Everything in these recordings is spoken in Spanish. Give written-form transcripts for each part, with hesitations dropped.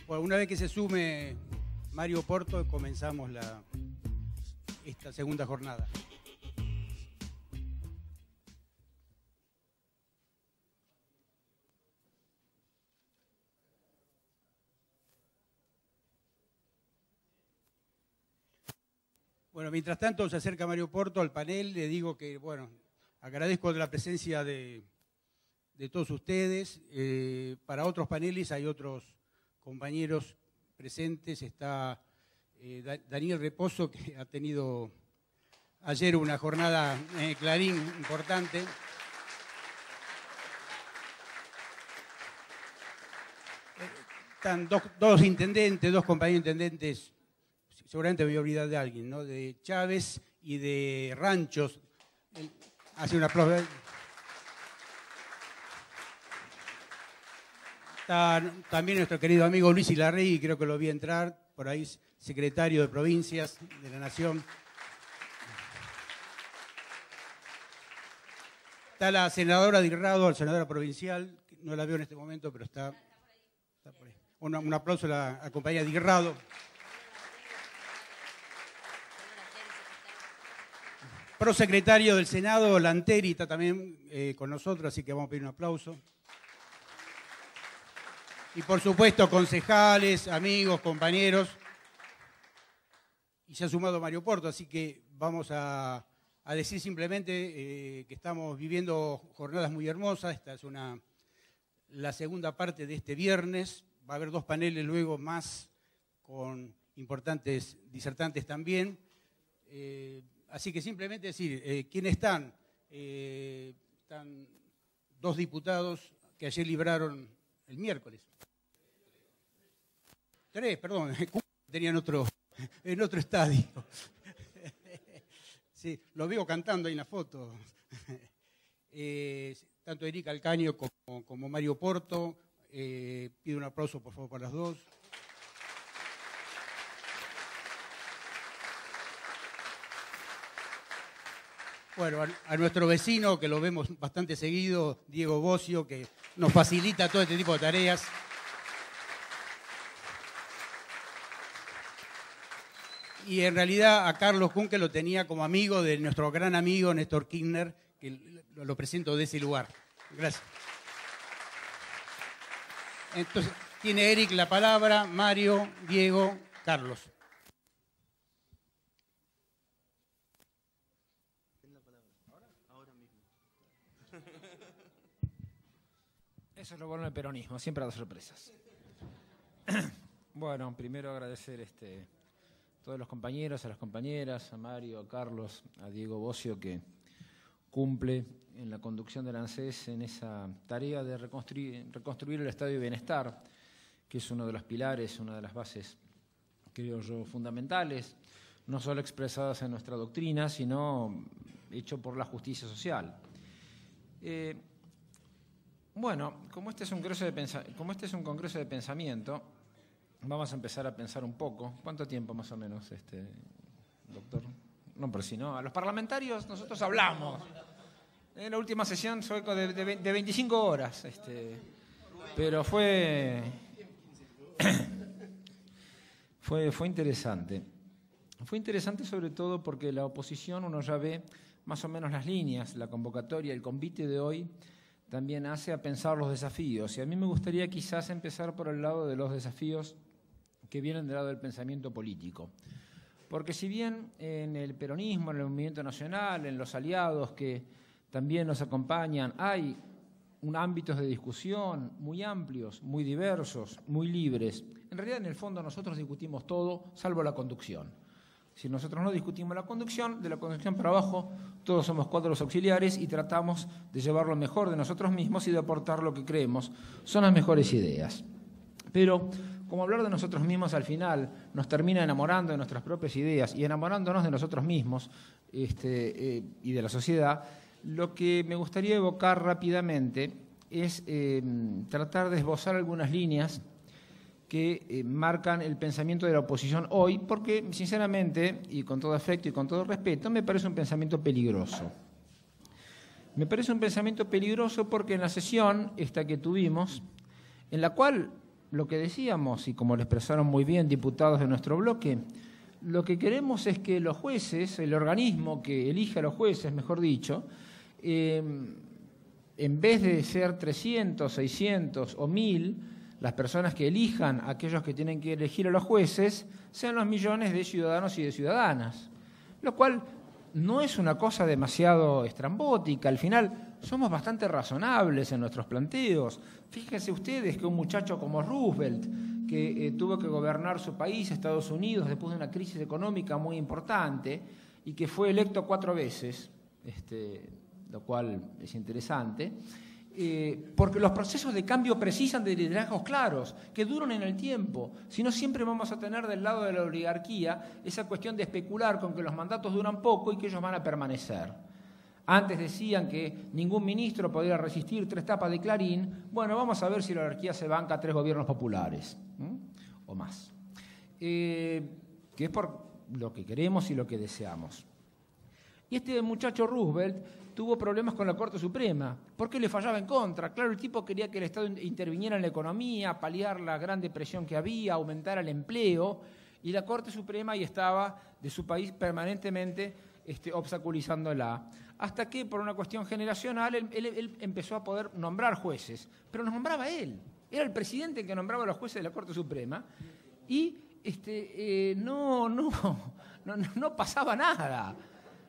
Bueno, una vez que se sume Mario Porto, comenzamos esta segunda jornada. Bueno, mientras tanto se acerca Mario Porto al panel, le digo que, bueno, agradezco la presencia de todos ustedes. Para otros paneles hay otros compañeros presentes. Está Daniel Reposo, que ha tenido ayer una jornada en Clarín importante. Están dos intendentes, dos compañeros intendentes. Seguramente me voy a olvidar de alguien, ¿no? De Chávez y de Ranchos. Hace un aplauso. Está también nuestro querido amigo Luis Ilarregui, creo que lo vi entrar, por ahí secretario de Provincias de la Nación. Está la senadora Dirrado, la senadora provincial, no la veo en este momento, pero está por ahí. Un aplauso a la compañera Dirrado. Prosecretario del Senado, Lanteri, está también con nosotros, así que vamos a pedir un aplauso. Y por supuesto, concejales, amigos, compañeros. Y se ha sumado Mario Porto, así que vamos a decir simplemente que estamos viviendo jornadas muy hermosas. Esta es la segunda parte de este viernes. Va a haber dos paneles luego más con importantes disertantes también. Así que simplemente decir, ¿quiénes están? Están dos diputados que ayer libraron el miércoles. Tres, perdón, tenían en otro estadio. Sí, lo veo cantando ahí en la foto. Tanto Erika Alcaño como Mario Porto. Pido un aplauso, por favor, para las dos. Bueno, a nuestro vecino, que lo vemos bastante seguido, Diego Bocio, que nos facilita todo este tipo de tareas. Y en realidad a Carlos Kuhn, que lo tenía como amigo de nuestro gran amigo Néstor Kirchner, que lo presento de ese lugar. Gracias. Entonces, tiene Eric la palabra, Mario, Diego, Carlos. Eso es lo bueno del peronismo, siempre da sorpresas. Bueno, primero agradecer a todos los compañeros, a las compañeras, a Mario, a Carlos, a Diego Bocio, que cumple en la conducción del ANSES en esa tarea de reconstruir el estado de bienestar, que es uno de los pilares, una de las bases, creo yo, fundamentales, no solo expresadas en nuestra doctrina, sino hecho por la justicia social. Bueno, como este es un congreso de pensamiento, vamos a empezar a pensar un poco. ¿Cuánto tiempo más o menos, doctor? No, pero si no, a los parlamentarios nosotros hablamos. En la última sesión fue de 25 horas, pero fue interesante. Fue interesante sobre todo porque la oposición, uno ya ve más o menos las líneas, la convocatoria, el convite de hoy, también hace a pensar los desafíos. Y a mí me gustaría quizás empezar por el lado de los desafíos que vienen del lado del pensamiento político. Porque si bien en el peronismo, en el movimiento nacional, en los aliados que también nos acompañan, hay ámbitos de discusión muy amplios, muy diversos, muy libres, en realidad en el fondo nosotros discutimos todo, salvo la conducción. Si nosotros no discutimos la conducción, de la conducción para abajo, todos somos cuadros auxiliares y tratamos de llevar lo mejor de nosotros mismos y de aportar lo que creemos son las mejores ideas. Pero como hablar de nosotros mismos al final nos termina enamorando de nuestras propias ideas y enamorándonos de nosotros mismos y de la sociedad, lo que me gustaría evocar rápidamente es tratar de esbozar algunas líneas que marcan el pensamiento de la oposición hoy, porque sinceramente, y con todo afecto y con todo respeto, me parece un pensamiento peligroso. Me parece un pensamiento peligroso porque en la sesión esta que tuvimos, en la cual lo que decíamos, y como lo expresaron muy bien diputados de nuestro bloque, lo que queremos es que los jueces, el organismo que elige a los jueces, mejor dicho, en vez de ser 300, 600 o 1000, las personas que elijan a aquellos que tienen que elegir a los jueces, sean los millones de ciudadanos y de ciudadanas. Lo cual no es una cosa demasiado estrambótica. Al final somos bastante razonables en nuestros planteos. Fíjense ustedes que un muchacho como Roosevelt, que tuvo que gobernar su país, Estados Unidos, después de una crisis económica muy importante, y que fue electo 4 veces, lo cual es interesante, porque los procesos de cambio precisan de liderazgos claros, que duran en el tiempo. Si no, siempre vamos a tener del lado de la oligarquía esa cuestión de especular con que los mandatos duran poco y que ellos van a permanecer. Antes decían que ningún ministro podía resistir 3 tapas de Clarín. Bueno, vamos a ver si la oligarquía se banca 3 gobiernos populares, o más. Que es por lo que queremos y lo que deseamos. Y este muchacho Roosevelt tuvo problemas con la Corte Suprema, porque le fallaba en contra. Claro, el tipo quería que el Estado interviniera en la economía, paliar la gran depresión que había, aumentar el empleo, y la Corte Suprema ahí estaba de su país permanentemente obstaculizándola. Hasta que, por una cuestión generacional, él empezó a poder nombrar jueces, pero los nombraba él. Era el presidente el que nombraba a los jueces de la Corte Suprema, y no pasaba nada.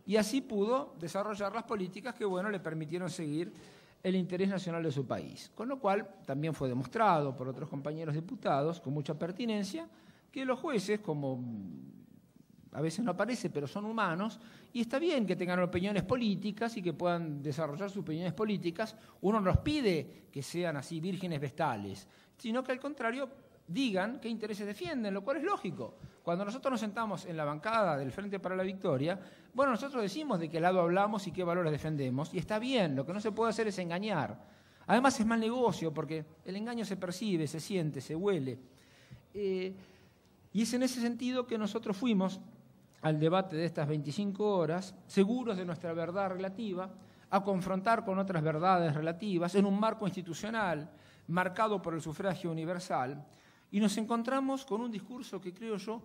Y así pudo desarrollar las políticas que, bueno, le permitieron seguir el interés nacional de su país. Con lo cual, también fue demostrado por otros compañeros diputados, con mucha pertinencia, que los jueces, como a veces no aparece, pero son humanos, y está bien que tengan opiniones políticas y que puedan desarrollar sus opiniones políticas. Uno no los pide que sean así vírgenes vestales, sino que al contrario digan qué intereses defienden, lo cual es lógico. Cuando nosotros nos sentamos en la bancada del Frente para la Victoria, bueno, nosotros decimos de qué lado hablamos y qué valores defendemos, y está bien, lo que no se puede hacer es engañar. Además es mal negocio, porque el engaño se percibe, se siente, se huele. Y es en ese sentido que nosotros fuimos al debate de estas 25 horas, seguros de nuestra verdad relativa, a confrontar con otras verdades relativas en un marco institucional marcado por el sufragio universal, y nos encontramos con un discurso que creo yo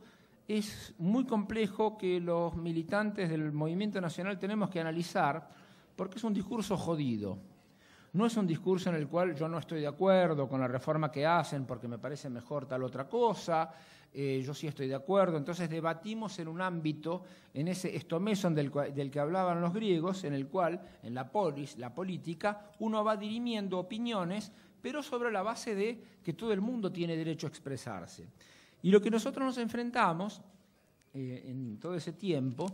es muy complejo, que los militantes del movimiento nacional tenemos que analizar, porque es un discurso jodido. No es un discurso en el cual yo no estoy de acuerdo con la reforma que hacen porque me parece mejor tal otra cosa, yo sí estoy de acuerdo. Entonces debatimos en un ámbito, en ese estomeson del que hablaban los griegos, en el cual, en la polis, la política, uno va dirimiendo opiniones, pero sobre la base de que todo el mundo tiene derecho a expresarse. Y lo que nosotros nos enfrentamos en todo ese tiempo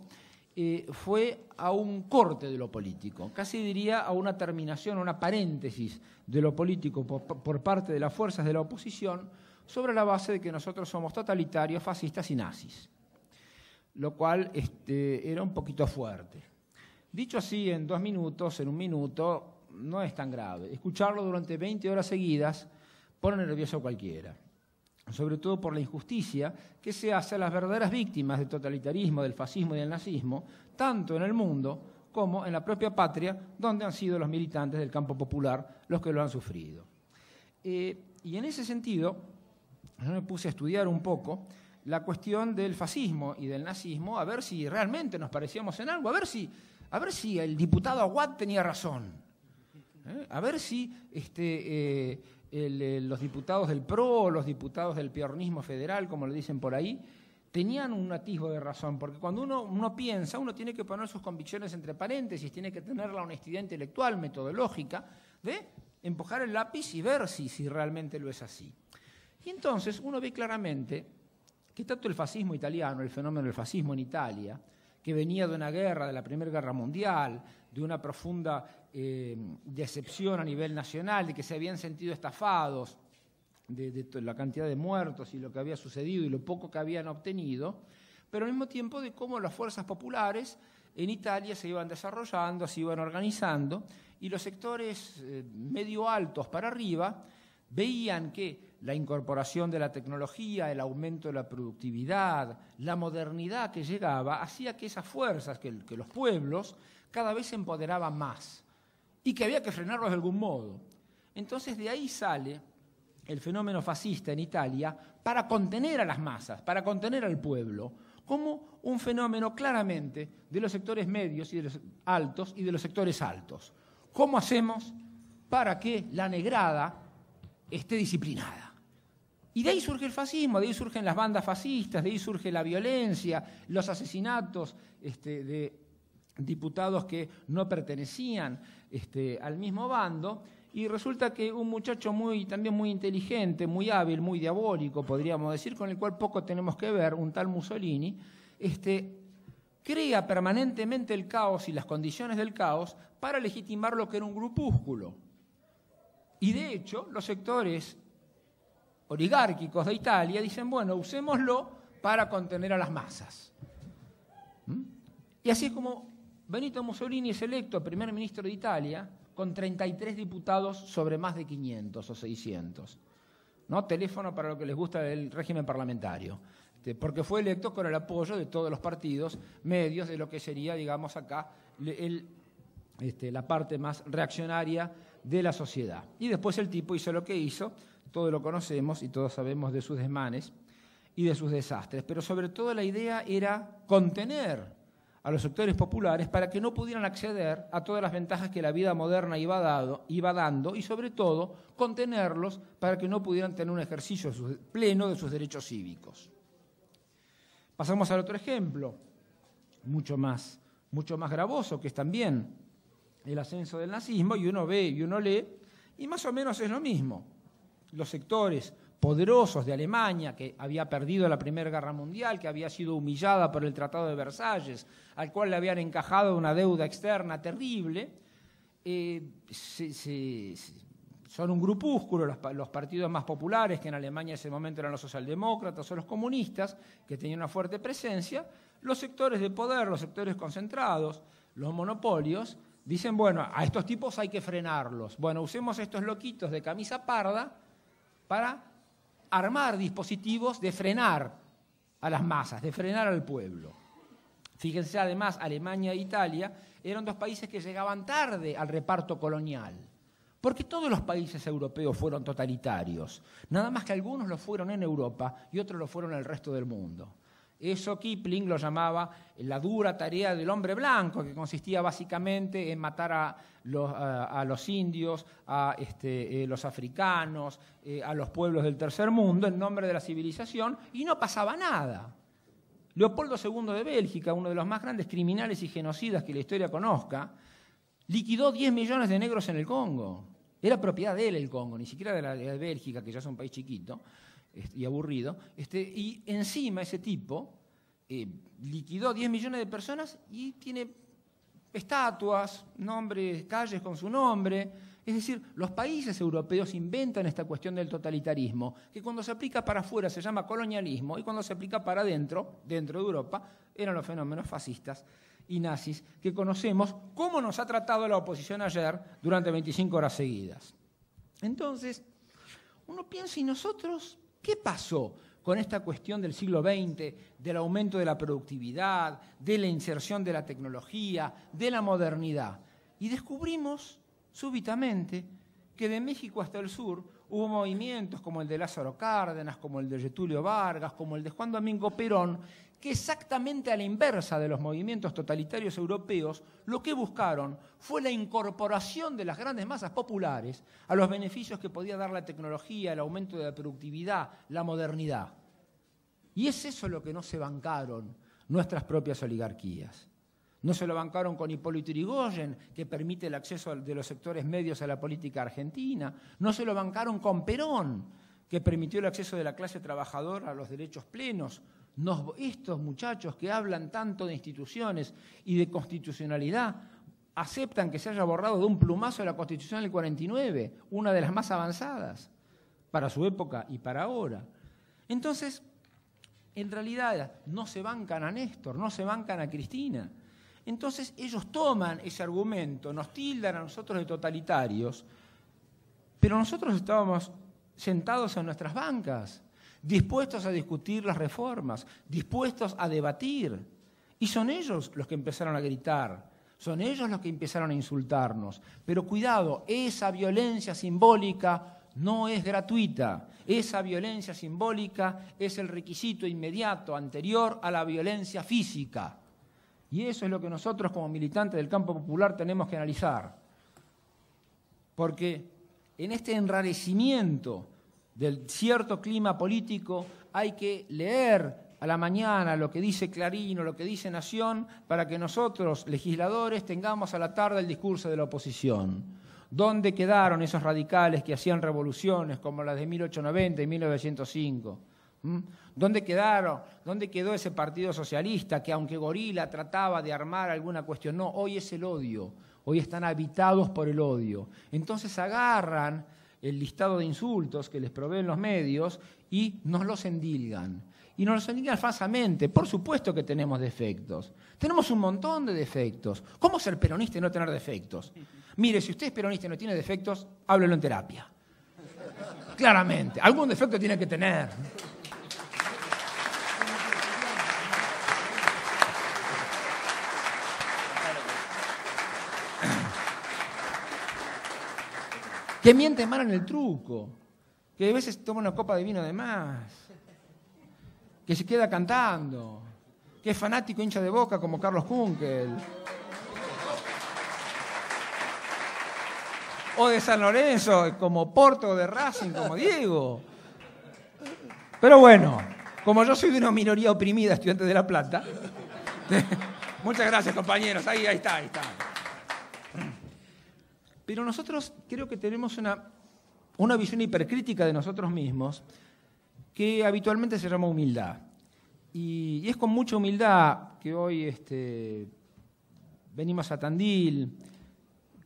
fue a un corte de lo político, casi diría a una terminación, a una paréntesis de lo político por parte de las fuerzas de la oposición, sobre la base de que nosotros somos totalitarios, fascistas y nazis, lo cual era un poquito fuerte. Dicho así en 2 minutos, en 1 minuto, no es tan grave. Escucharlo durante 20 horas seguidas pone nervioso a cualquiera, sobre todo por la injusticia que se hace a las verdaderas víctimas del totalitarismo, del fascismo y del nazismo, tanto en el mundo como en la propia patria, donde han sido los militantes del campo popular los que lo han sufrido. Y en ese sentido, yo me puse a estudiar un poco la cuestión del fascismo y del nazismo, a ver si realmente nos parecíamos en algo, a ver si el diputado Aguad tenía razón, a ver si los diputados del PRO, los diputados del peronismo federal, como le dicen por ahí, tenían un atisbo de razón, porque cuando uno piensa, uno tiene que poner sus convicciones entre paréntesis, tiene que tener la honestidad intelectual, metodológica, de empujar el lápiz y ver si realmente lo es así. Y entonces uno ve claramente que tanto el fascismo italiano, el fenómeno del fascismo en Italia, que venía de una guerra, de la Primera Guerra Mundial, de una profunda decepción a nivel nacional, de que se habían sentido estafados, de la cantidad de muertos y lo que había sucedido y lo poco que habían obtenido, pero al mismo tiempo de cómo las fuerzas populares en Italia se iban desarrollando, se iban organizando, y los sectores medio altos para arriba veían que la incorporación de la tecnología, el aumento de la productividad, la modernidad que llegaba, hacía que esas fuerzas, que los pueblos, cada vez se empoderaban más y que había que frenarlos de algún modo. Entonces de ahí sale el fenómeno fascista en Italia para contener a las masas, para contener al pueblo, como un fenómeno claramente de los sectores medios y de los altos y de los sectores altos. ¿Cómo hacemos para que la negrada esté disciplinada? Y de ahí surge el fascismo, de ahí surgen las bandas fascistas, de ahí surge la violencia, los asesinatos de diputados que no pertenecían al mismo bando. Y resulta que un muchacho también muy inteligente, muy hábil, muy diabólico, podríamos decir, con el cual poco tenemos que ver, un tal Mussolini, crea permanentemente el caos y las condiciones del caos para legitimar lo que era un grupúsculo. Y de hecho, los sectores oligárquicos de Italia dicen, bueno, usémoslo para contener a las masas. Y así es como Benito Mussolini es electo primer ministro de Italia con 33 diputados sobre más de 500 o 600. ¿No? Teléfono para lo que les gusta del régimen parlamentario. Porque fue electo con el apoyo de todos los partidos medios de lo que sería, digamos, acá la parte más reaccionaria de la sociedad. Y después el tipo hizo lo que hizo, todos lo conocemos y todos sabemos de sus desmanes y de sus desastres. Pero sobre todo la idea era contener a los sectores populares para que no pudieran acceder a todas las ventajas que la vida moderna iba dando y sobre todo contenerlos para que no pudieran tener un ejercicio pleno de sus derechos cívicos. Pasamos al otro ejemplo, mucho más gravoso, que es también el ascenso del nazismo, y uno ve y uno lee, y más o menos es lo mismo. Los sectores poderosos de Alemania, que había perdido la Primera Guerra Mundial, que había sido humillada por el Tratado de Versalles, al cual le habían encajado una deuda externa terrible, son un grupúsculo, los partidos más populares, que en Alemania en ese momento eran los socialdemócratas o los comunistas, que tenían una fuerte presencia. Los sectores de poder, los sectores concentrados, los monopolios, dicen, bueno, a estos tipos hay que frenarlos. Bueno, usemos estos loquitos de camisa parda para armar dispositivos de frenar a las masas, de frenar al pueblo. Fíjense, además, Alemania e Italia eran dos países que llegaban tarde al reparto colonial, porque todos los países europeos fueron totalitarios, nada más que algunos lo fueron en Europa y otros lo fueron en el resto del mundo. Eso Kipling lo llamaba la dura tarea del hombre blanco, que consistía básicamente en matar a los indios, a los africanos, a los pueblos del tercer mundo en nombre de la civilización, y no pasaba nada. Leopoldo II de Bélgica, uno de los más grandes criminales y genocidas que la historia conozca, liquidó 10 millones de negros en el Congo. Era propiedad de él el Congo, ni siquiera de Bélgica, que ya es un país chiquito y aburrido, y encima ese tipo liquidó 10 millones de personas y tiene estatuas, nombres, calles con su nombre. Es decir, los países europeos inventan esta cuestión del totalitarismo, que cuando se aplica para afuera se llama colonialismo y cuando se aplica para dentro de Europa, eran los fenómenos fascistas y nazis que conocemos, como nos ha tratado la oposición ayer durante 25 horas seguidas. Entonces, uno piensa, ¿y nosotros qué pasó con esta cuestión del siglo XX, del aumento de la productividad, de la inserción de la tecnología, de la modernidad? Y descubrimos súbitamente que de México hasta el sur hubo movimientos como el de Lázaro Cárdenas, como el de Getúlio Vargas, como el de Juan Domingo Perón, que exactamente a la inversa de los movimientos totalitarios europeos, lo que buscaron fue la incorporación de las grandes masas populares a los beneficios que podía dar la tecnología, el aumento de la productividad, la modernidad. Y es eso lo que no se bancaron nuestras propias oligarquías. No se lo bancaron con Hipólito Yrigoyen, que permite el acceso de los sectores medios a la política argentina. No se lo bancaron con Perón, que permitió el acceso de la clase trabajadora a los derechos plenos. Estos muchachos que hablan tanto de instituciones y de constitucionalidad aceptan que se haya borrado de un plumazo la Constitución del 49, una de las más avanzadas para su época y para ahora. Entonces, en realidad no se bancan a Néstor, no se bancan a Cristina. Entonces ellos toman ese argumento, nos tildan a nosotros de totalitarios, pero nosotros estábamos sentados en nuestras bancas, dispuestos a discutir las reformas, dispuestos a debatir. Y son ellos los que empezaron a gritar, son ellos los que empezaron a insultarnos. Pero cuidado, esa violencia simbólica no es gratuita. Esa violencia simbólica es el requisito inmediato, anterior a la violencia física. Y eso es lo que nosotros como militantes del campo popular tenemos que analizar. Porque en este enrarecimiento del cierto clima político hay que leer a la mañana lo que dice Clarín o lo que dice Nación para que nosotros, legisladores, tengamos a la tarde el discurso de la oposición. ¿Dónde quedaron esos radicales que hacían revoluciones como las de 1890 y 1905? ¿Dónde quedó ese partido socialista que, aunque Gorila trataba de armar alguna cuestión? No, hoy es el odio, hoy están habitados por el odio. Entonces agarran el listado de insultos que les proveen los medios y nos los endilgan. Y nos los endilgan falsamente. Por supuesto que tenemos defectos. Tenemos un montón de defectos. ¿Cómo ser peronista y no tener defectos? Mire, si usted es peronista y no tiene defectos, háblelo en terapia. Claramente, algún defecto tiene que tener. Que miente mal en el truco, que a veces toma una copa de vino de más, que se queda cantando, que es fanático hincha de Boca como Carlos Kunkel, o de San Lorenzo como Porto, o de Racing como Diego. Pero bueno, como yo soy de una minoría oprimida, estudiante de La Plata, muchas gracias compañeros, ahí está. Pero nosotros creo que tenemos una visión hipercrítica de nosotros mismos que habitualmente se llama humildad. Y es con mucha humildad que hoy venimos a Tandil,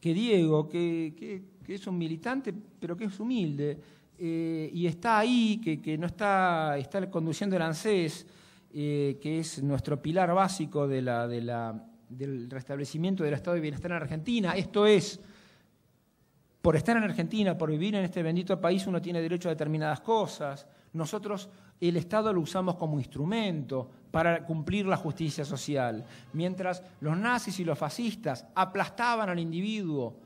que Diego, que es un militante, pero que es humilde, y está ahí, que no está conduciendo el ANSES, que es nuestro pilar básico del restablecimiento del estado de bienestar en Argentina. Esto es, por estar en Argentina, por vivir en este bendito país, uno tiene derecho a determinadas cosas. Nosotros el Estado lo usamos como instrumento para cumplir la justicia social. Mientras los nazis y los fascistas aplastaban al individuo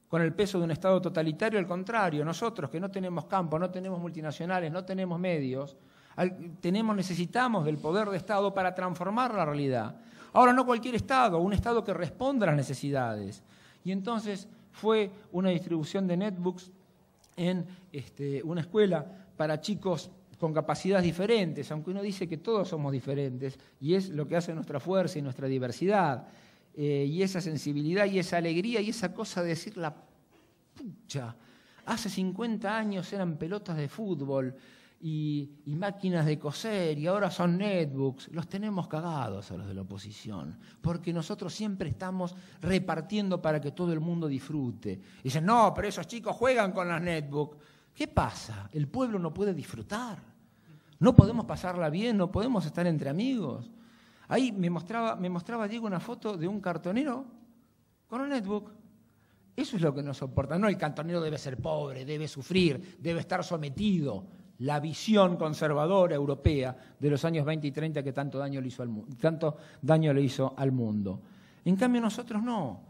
con el peso de un Estado totalitario, al contrario, nosotros que no tenemos campo, no tenemos multinacionales, no tenemos medios, necesitamos del poder de Estado para transformar la realidad. Ahora, no cualquier Estado, un Estado que responda a las necesidades. Y entonces fue una distribución de netbooks en una escuela para chicos con capacidades diferentes, aunque uno dice que todos somos diferentes, y es lo que hace nuestra fuerza y nuestra diversidad, y esa sensibilidad y esa alegría y esa cosa de decir la pucha, hace 50 años eran pelotas de fútbol y máquinas de coser y ahora son netbooks. Los tenemos cagados a los de la oposición, porque nosotros siempre estamos repartiendo para que todo el mundo disfrute. Y dicen, no, pero esos chicos juegan con las netbooks. ¿Qué pasa? ¿El pueblo no puede disfrutar? ¿No podemos pasarla bien? ¿No podemos estar entre amigos? Ahí me mostraba Diego una foto de un cartonero con un netbook. Eso es lo que nos soporta. No, el cartonero debe ser pobre, debe sufrir, debe estar sometido. La visión conservadora europea de los años 20 y 30 que tanto daño le hizo al mundo. En cambio nosotros no.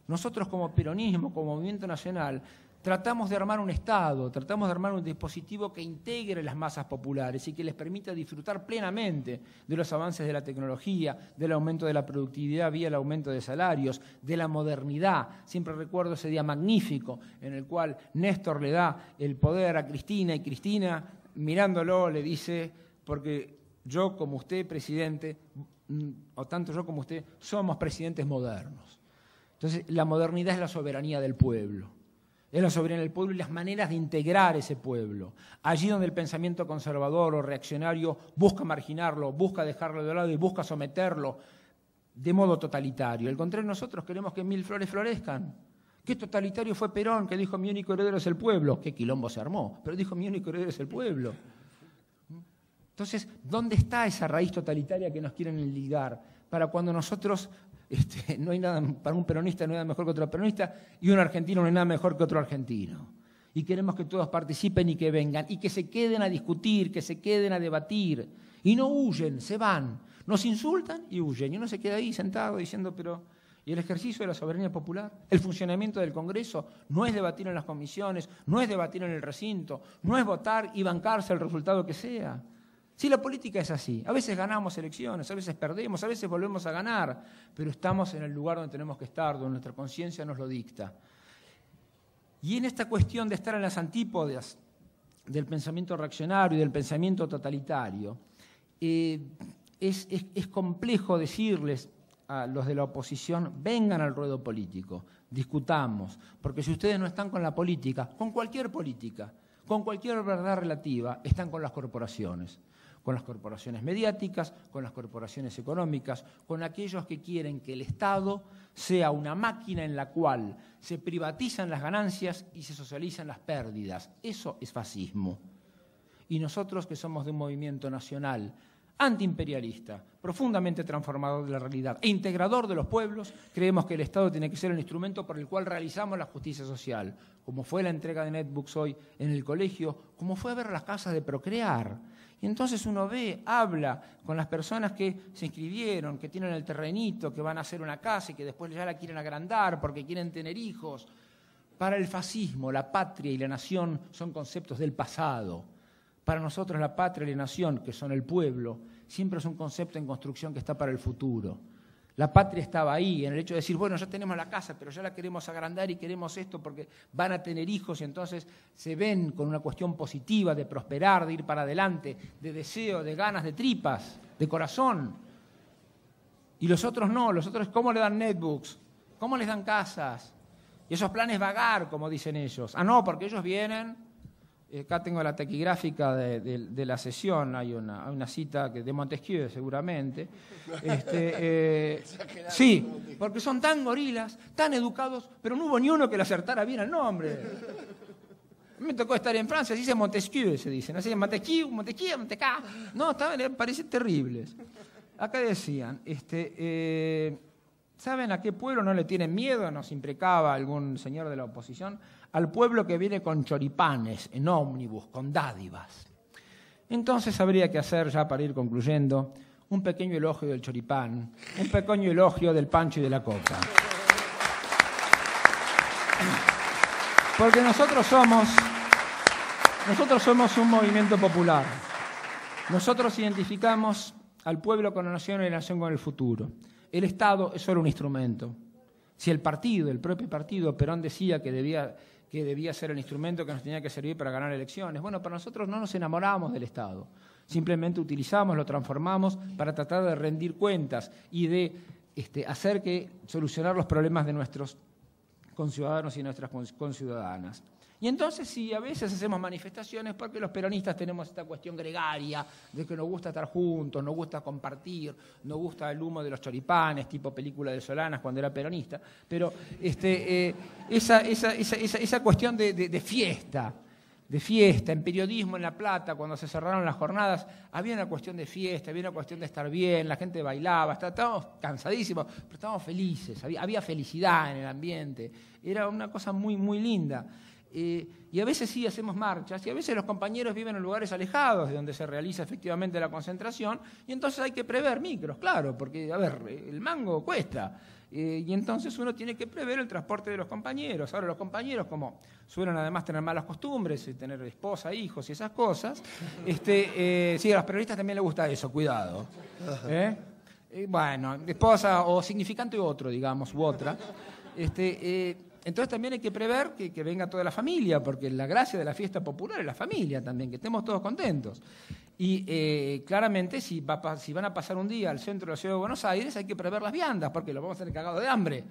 Nosotros como peronismo, como movimiento nacional, tratamos de armar un Estado, tratamos de armar un dispositivo que integre las masas populares y que les permita disfrutar plenamente de los avances de la tecnología, del aumento de la productividad vía el aumento de salarios, de la modernidad. Siempre recuerdo ese día magnífico en el cual Néstor le da el poder a Cristina y Cristina, mirándolo, le dice, porque yo como usted, presidente, o tanto yo como usted, somos presidentes modernos. Entonces, la modernidad es la soberanía del pueblo. Es la soberanía del pueblo y las maneras de integrar ese pueblo. Allí donde el pensamiento conservador o reaccionario busca marginarlo, busca dejarlo de lado y busca someterlo de modo totalitario. Al contrario, nosotros queremos que mil flores florezcan. ¿Qué totalitario fue Perón que dijo mi único heredero es el pueblo? ¿Qué quilombo se armó? Pero dijo mi único heredero es el pueblo. Entonces, ¿dónde está esa raíz totalitaria que nos quieren ligar? Para cuando nosotros... no hay nada, para un peronista no hay nada mejor que otro peronista y un argentino no hay nada mejor que otro argentino. Y queremos que todos participen y que vengan y que se queden a discutir, que se queden a debatir y no huyen, se van, nos insultan y huyen y uno se queda ahí sentado diciendo pero y el ejercicio de la soberanía popular. El funcionamiento del Congreso no es debatir en las comisiones, no es debatir en el recinto, no es votar y bancarse el resultado que sea. Sí, la política es así. A veces ganamos elecciones, a veces perdemos, a veces volvemos a ganar, pero estamos en el lugar donde tenemos que estar, donde nuestra conciencia nos lo dicta. Y en esta cuestión de estar en las antípodas del pensamiento reaccionario y del pensamiento totalitario, es complejo decirles a los de la oposición, vengan al ruedo político, discutamos, porque si ustedes no están con la política, con cualquier verdad relativa, están con las corporaciones mediáticas, con las corporaciones económicas, con aquellos que quieren que el Estado sea una máquina en la cual se privatizan las ganancias y se socializan las pérdidas. Eso es fascismo. Y nosotros, que somos de un movimiento nacional antiimperialista, profundamente transformador de la realidad e integrador de los pueblos, creemos que el Estado tiene que ser el instrumento por el cual realizamos la justicia social, como fue la entrega de netbooks hoy en el colegio, como fue a ver las casas de Procrear. Y entonces uno ve, habla con las personas que se inscribieron, que tienen el terrenito, que van a hacer una casa y que después ya la quieren agrandar porque quieren tener hijos. Para el fascismo, la patria y la nación son conceptos del pasado. Para nosotros la patria y la nación, que son el pueblo, siempre es un concepto en construcción que está para el futuro. La patria estaba ahí, en el hecho de decir, bueno, ya tenemos la casa, pero ya la queremos agrandar y queremos esto porque van a tener hijos y entonces se ven con una cuestión positiva de prosperar, de ir para adelante, de deseo, de ganas, de tripas, de corazón. Y los otros no, los otros, ¿cómo le dan netbooks? ¿Cómo les dan casas? Y esos planes vagar, como dicen ellos. Ah, no, porque ellos vienen... Acá tengo la taquigráfica de la sesión, hay una cita de Montesquieu seguramente. Sí, porque son tan gorilas, tan educados, pero no hubo ni uno que le acertara bien el nombre. Me tocó estar en Francia, se dice Montesquieu, se dicen, así Montesquieu, no, parecen terribles. Acá decían, ¿saben a qué pueblo no le tienen miedo? Nos imprecaba algún señor de la oposición. Al pueblo que viene con choripanes, en ómnibus, con dádivas. Entonces habría que hacer, ya para ir concluyendo, un pequeño elogio del choripán, un pequeño elogio del pancho y de la coca. Porque nosotros somos un movimiento popular. Nosotros identificamos al pueblo con la nación y la nación con el futuro. El Estado es solo un instrumento. Si el propio partido, Perón decía que debía ser el instrumento que nos tenía que servir para ganar elecciones. Bueno, para nosotros no nos enamoramos del Estado. Simplemente utilizamos, lo transformamos para tratar de rendir cuentas y de hacer que solucionar los problemas de nuestros conciudadanos y nuestras conciudadanas. Y entonces sí, a veces hacemos manifestaciones porque los peronistas tenemos esta cuestión gregaria de que nos gusta estar juntos, nos gusta compartir, nos gusta el humo de los choripanes, tipo película de Solanas cuando era peronista, pero esa cuestión de fiesta, en periodismo en La Plata, cuando se cerraron las jornadas, había una cuestión de fiesta, había una cuestión de estar bien, la gente bailaba, estábamos cansadísimos, pero estábamos felices, había felicidad en el ambiente, era una cosa muy, muy linda. Y a veces sí hacemos marchas y a veces los compañeros viven en lugares alejados de donde se realiza efectivamente la concentración y entonces hay que prever micros, claro, porque, a ver, el mango cuesta y entonces uno tiene que prever el transporte de los compañeros. Ahora los compañeros, como suelen además tener malas costumbres, tener esposa, hijos y esas cosas, sí, a los periodistas también les gusta eso, cuidado. Bueno, esposa o significante otro, digamos, u otra. Entonces también hay que prever que venga toda la familia, porque la gracia de la fiesta popular es la familia también, que estemos todos contentos. Y claramente si van a pasar un día al centro de la ciudad de Buenos Aires hay que prever las viandas, porque los vamos a tener cagados de hambre.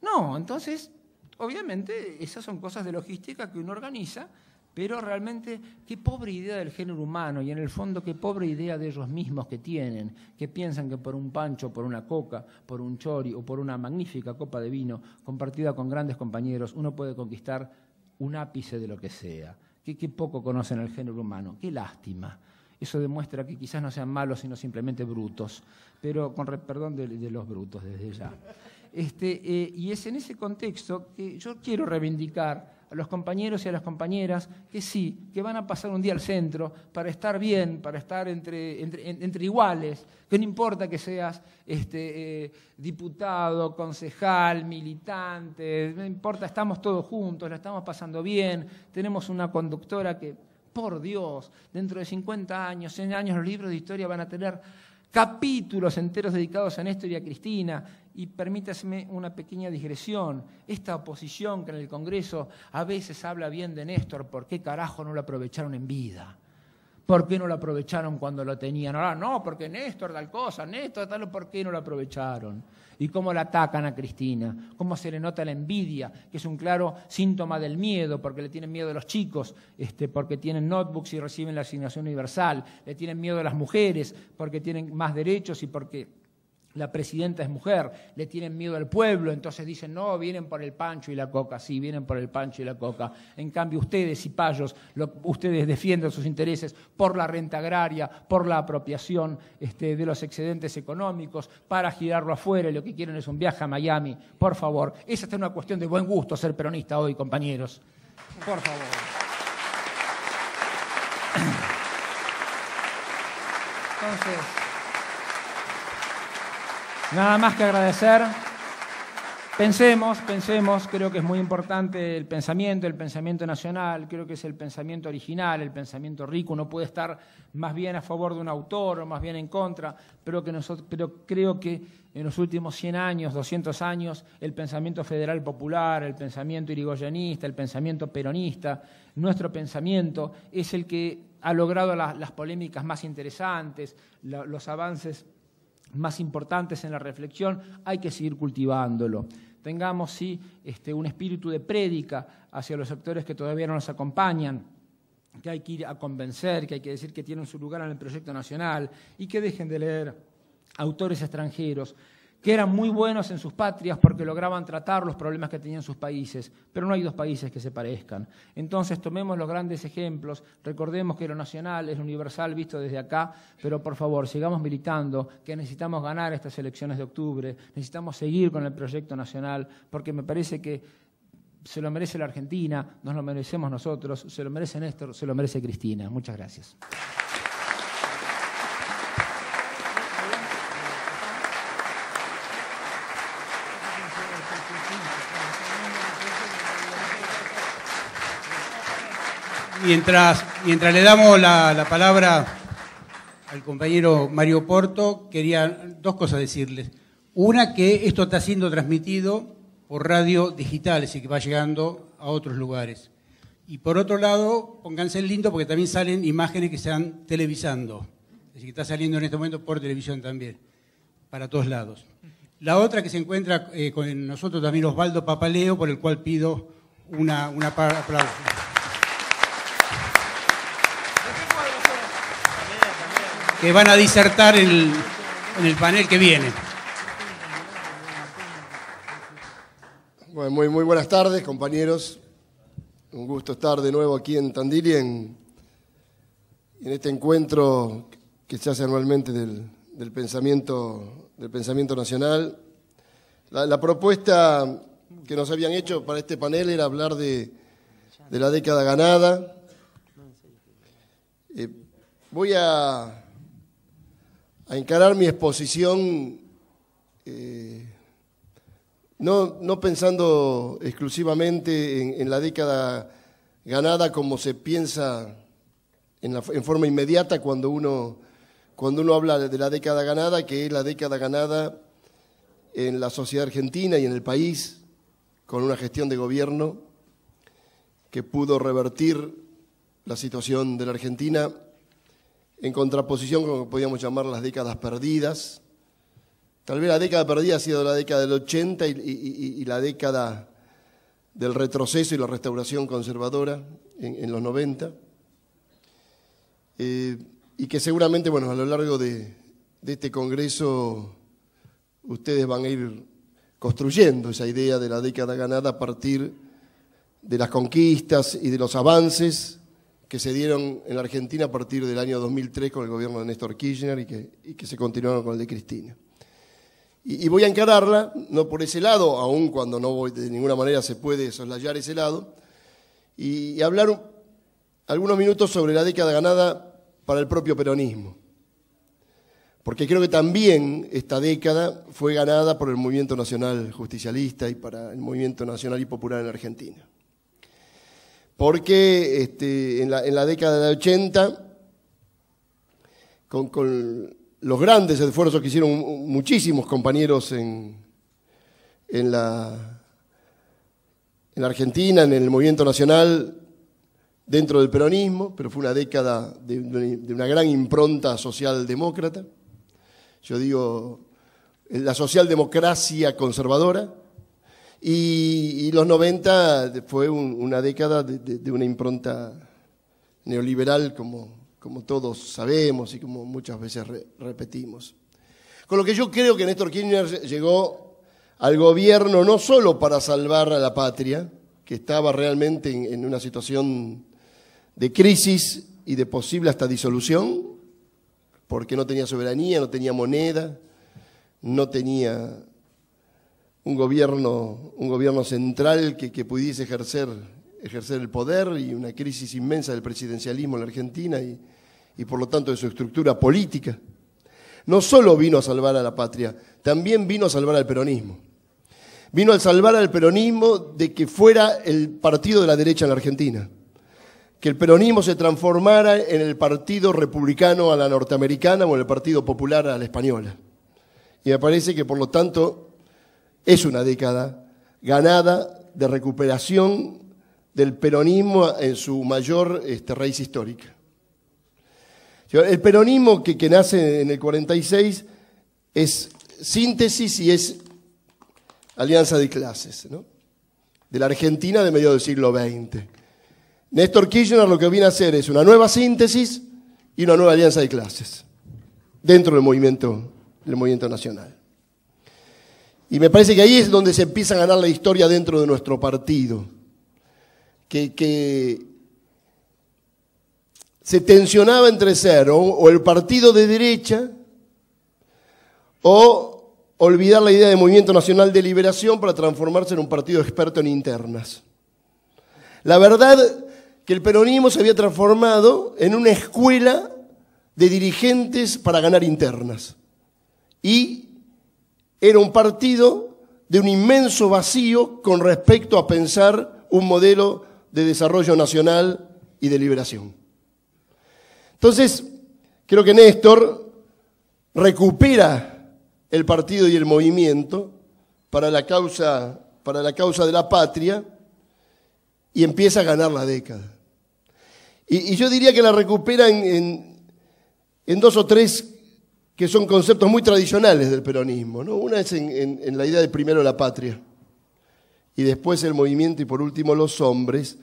No, entonces, obviamente, esas son cosas de logística que uno organiza, pero realmente qué pobre idea del género humano y en el fondo qué pobre idea de ellos mismos que tienen, que piensan que por un pancho, por una coca, por un chori o por una magnífica copa de vino compartida con grandes compañeros uno puede conquistar un ápice de lo que sea. Qué poco conocen el género humano, qué lástima. Eso demuestra que quizás no sean malos sino simplemente brutos, pero con perdón de los brutos desde ya. Y es en ese contexto que yo quiero reivindicar a los compañeros y a las compañeras que sí, que van a pasar un día al centro para estar bien, para estar entre iguales, que no importa que seas diputado, concejal, militante, no importa, estamos todos juntos, la estamos pasando bien, tenemos una conductora que, por Dios, dentro de 50 años, 100 años, los libros de historia van a tener capítulos enteros dedicados a Néstor y a Cristina. Y permítaseme una pequeña digresión. Esta oposición que en el Congreso a veces habla bien de Néstor, ¿por qué carajo no lo aprovecharon en vida? ¿Por qué no lo aprovecharon cuando lo tenían? Ahora no, porque Néstor tal cosa, Néstor tal, ¿por qué no lo aprovecharon? Y cómo la atacan a Cristina, cómo se le nota la envidia, que es un claro síntoma del miedo, porque le tienen miedo a los chicos, porque tienen notebooks y reciben la asignación universal, le tienen miedo a las mujeres, porque tienen más derechos y porque la presidenta es mujer, le tienen miedo al pueblo, entonces dicen, no, vienen por el pancho y la coca, sí, vienen por el pancho y la coca. En cambio, ustedes, cipayos, ustedes defienden sus intereses por la renta agraria, por la apropiación de los excedentes económicos, para girarlo afuera, y lo que quieren es un viaje a Miami. Por favor, esa es una cuestión de buen gusto ser peronista hoy, compañeros. Por favor. Entonces, nada más que agradecer. Pensemos, creo que es muy importante el pensamiento nacional, creo que es el pensamiento original, el pensamiento rico. Uno puede estar más bien a favor de un autor o más bien en contra, pero creo que en los últimos 100 años, 200 años, el pensamiento federal popular, el pensamiento irigoyenista, el pensamiento peronista, nuestro pensamiento es el que ha logrado las polémicas más interesantes, los avances más importantes en la reflexión. Hay que seguir cultivándolo. Tengamos, sí, un espíritu de prédica hacia los sectores que todavía no nos acompañan, que hay que ir a convencer, que hay que decir que tienen su lugar en el proyecto nacional y que dejen de leer autores extranjeros que eran muy buenos en sus patrias porque lograban tratar los problemas que tenían sus países, pero no hay dos países que se parezcan. Entonces tomemos los grandes ejemplos, recordemos que lo nacional es lo universal visto desde acá, pero por favor sigamos militando, que necesitamos ganar estas elecciones de octubre, necesitamos seguir con el proyecto nacional, porque me parece que se lo merece la Argentina, nos lo merecemos nosotros, se lo merece Néstor, se lo merece Cristina. Muchas gracias. Mientras le damos la palabra al compañero Mario Porto, quería dos cosas decirles. Una, que esto está siendo transmitido por radio digital, así que va llegando a otros lugares. Y por otro lado, pónganse en lindo porque también salen imágenes que se están televisando. Así que está saliendo en este momento por televisión también, para todos lados. La otra, que se encuentra con nosotros también Osvaldo Papaleo, por el cual pido un aplauso. Que van a disertar en el panel que viene. Bueno, muy buenas tardes, compañeros. Un gusto estar de nuevo aquí en Tandil y en este encuentro que se hace anualmente del pensamiento nacional. La propuesta que nos habían hecho para este panel era hablar de la década ganada. Voy a encarar mi exposición no pensando exclusivamente en la década ganada como se piensa en forma inmediata cuando uno habla de la década ganada, que es la década ganada en la sociedad argentina y en el país, con una gestión de gobierno que pudo revertir la situación de la Argentina, en contraposición con lo que podíamos llamar las décadas perdidas. Tal vez la década perdida ha sido la década del 80 y la década del retroceso y la restauración conservadora en los 90. Y que seguramente, bueno, a lo largo de este Congreso ustedes van a ir construyendo esa idea de la década ganada a partir de las conquistas y de los avances que se dieron en la Argentina a partir del año 2003 con el gobierno de Néstor Kirchner y que se continuaron con el de Cristina. Y voy a encararla, no por ese lado, aun cuando de ninguna manera se puede soslayar ese lado, y hablar algunos minutos sobre la década ganada para el propio peronismo. Porque creo que también esta década fue ganada por el movimiento nacional justicialista y para el movimiento nacional y popular en Argentina. Porque en la década de 80, con los grandes esfuerzos que hicieron muchísimos compañeros en la Argentina, en el movimiento nacional, dentro del peronismo, pero fue una década de una gran impronta socialdemócrata. Yo digo, la socialdemocracia conservadora, y los 90 fue una década de una impronta neoliberal, como todos sabemos y como muchas veces repetimos. Con lo que yo creo que Néstor Kirchner llegó al gobierno no solo para salvar a la patria, que estaba realmente en una situación de crisis y de posible hasta disolución, porque no tenía soberanía, no tenía moneda, no tenía un gobierno central que pudiese ejercer el poder, y una crisis inmensa del presidencialismo en la Argentina y por lo tanto de su estructura política. No solo vino a salvar a la patria, también vino a salvar al peronismo. Vino a salvar al peronismo de que fuera el partido de la derecha en la Argentina, que el peronismo se transformara en el partido republicano a la norteamericana o en el partido popular a la española. Y me parece que, por lo tanto, es una década ganada de recuperación del peronismo en su mayor raíz histórica. El peronismo que nace en el 46 es síntesis y es alianza de clases, ¿no?, de la Argentina de medio del siglo XX. Néstor Kirchner lo que viene a hacer es una nueva síntesis y una nueva alianza de clases dentro del movimiento nacional. Y me parece que ahí es donde se empieza a ganar la historia dentro de nuestro partido, que se tensionaba entre ser o el partido de derecha o olvidar la idea de Movimiento Nacional de Liberación para transformarse en un partido experto en internas. La verdad que el peronismo se había transformado en una escuela de dirigentes para ganar internas. Y era un partido de un inmenso vacío con respecto a pensar un modelo de desarrollo nacional y de liberación. Entonces, creo que Néstor recupera el partido y el movimiento para la causa de la patria y empieza a ganar la década. Y yo diría que la recupera en dos o tres que son conceptos muy tradicionales del peronismo, ¿no? Una es en la idea de primero la patria, y después el movimiento, y por último los hombres,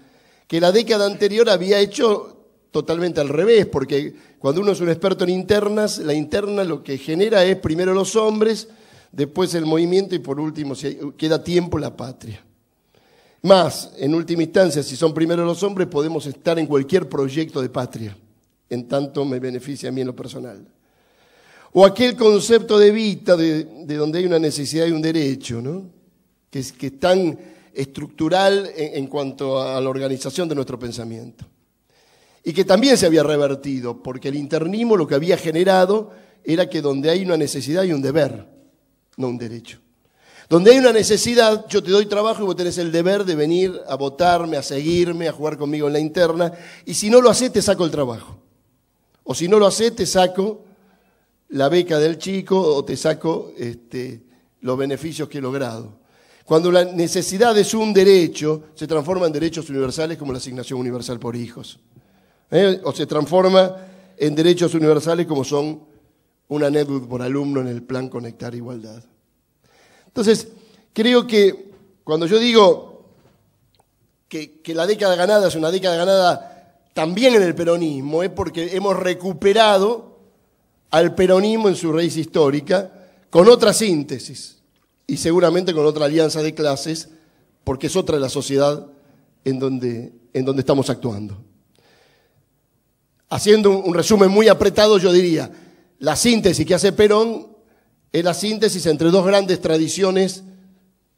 que la década anterior había hecho totalmente al revés, porque cuando uno es un experto en internas, la interna lo que genera es primero los hombres, después el movimiento y por último, si queda tiempo, la patria. Más, en última instancia, si son primero los hombres, podemos estar en cualquier proyecto de patria, en tanto me beneficia a mí en lo personal. O aquel concepto de Evita, de donde hay una necesidad y un derecho, ¿no?, que es tan estructural en cuanto a la organización de nuestro pensamiento. Y que también se había revertido, porque el internismo lo que había generado era que donde hay una necesidad hay un deber, no un derecho. Donde hay una necesidad, yo te doy trabajo y vos tenés el deber de venir a votarme, a seguirme, a jugar conmigo en la interna, y si no lo hacés te saco el trabajo. O si no lo hacés te saco la beca del chico o te saco los beneficios que he logrado. Cuando la necesidad es un derecho, se transforma en derechos universales como la asignación universal por hijos. O se transforma en derechos universales como son una anécdota por alumno en el plan Conectar Igualdad. Entonces, creo que cuando yo digo que la década ganada es una década ganada también en el peronismo, es porque hemos recuperado al peronismo en su raíz histórica con otra síntesis y seguramente con otra alianza de clases, porque es otra de la sociedad en donde estamos actuando. Haciendo un resumen muy apretado, yo diría, la síntesis que hace Perón es la síntesis entre dos grandes tradiciones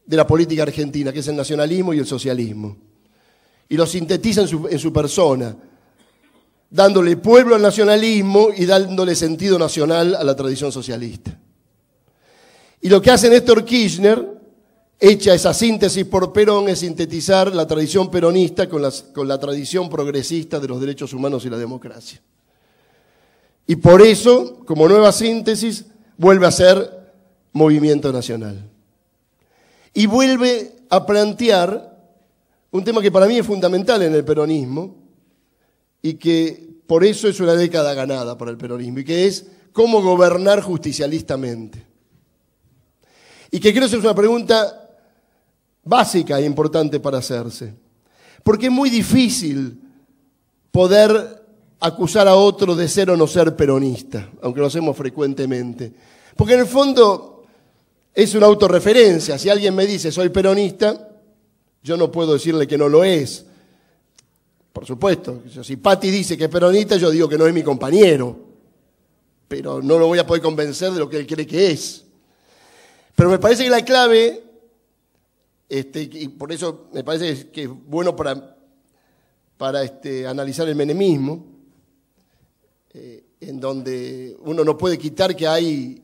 de la política argentina, que es el nacionalismo y el socialismo. y lo sintetiza en su persona, dándole pueblo al nacionalismo y dándole sentido nacional a la tradición socialista. Y lo que hace Néstor Kirchner, hecha esa síntesis por Perón, es sintetizar la tradición peronista con la tradición progresista de los derechos humanos y la democracia. Y por eso, como nueva síntesis, vuelve a ser movimiento nacional. Y vuelve a plantear un tema que para mí es fundamental en el peronismo y que por eso es una década ganada para el peronismo, y que es cómo gobernar justicialistamente. Y que creo que es una pregunta básica e importante para hacerse. Porque es muy difícil poder acusar a otro de ser o no ser peronista, aunque lo hacemos frecuentemente. Porque en el fondo es una autorreferencia. Si alguien me dice soy peronista, yo no puedo decirle que no lo es. Por supuesto, si Patti dice que es peronista, yo digo que no es mi compañero, pero no lo voy a poder convencer de lo que él cree que es. Pero me parece que la clave, y por eso me parece que es bueno para analizar el menemismo, en donde uno no puede quitar que hay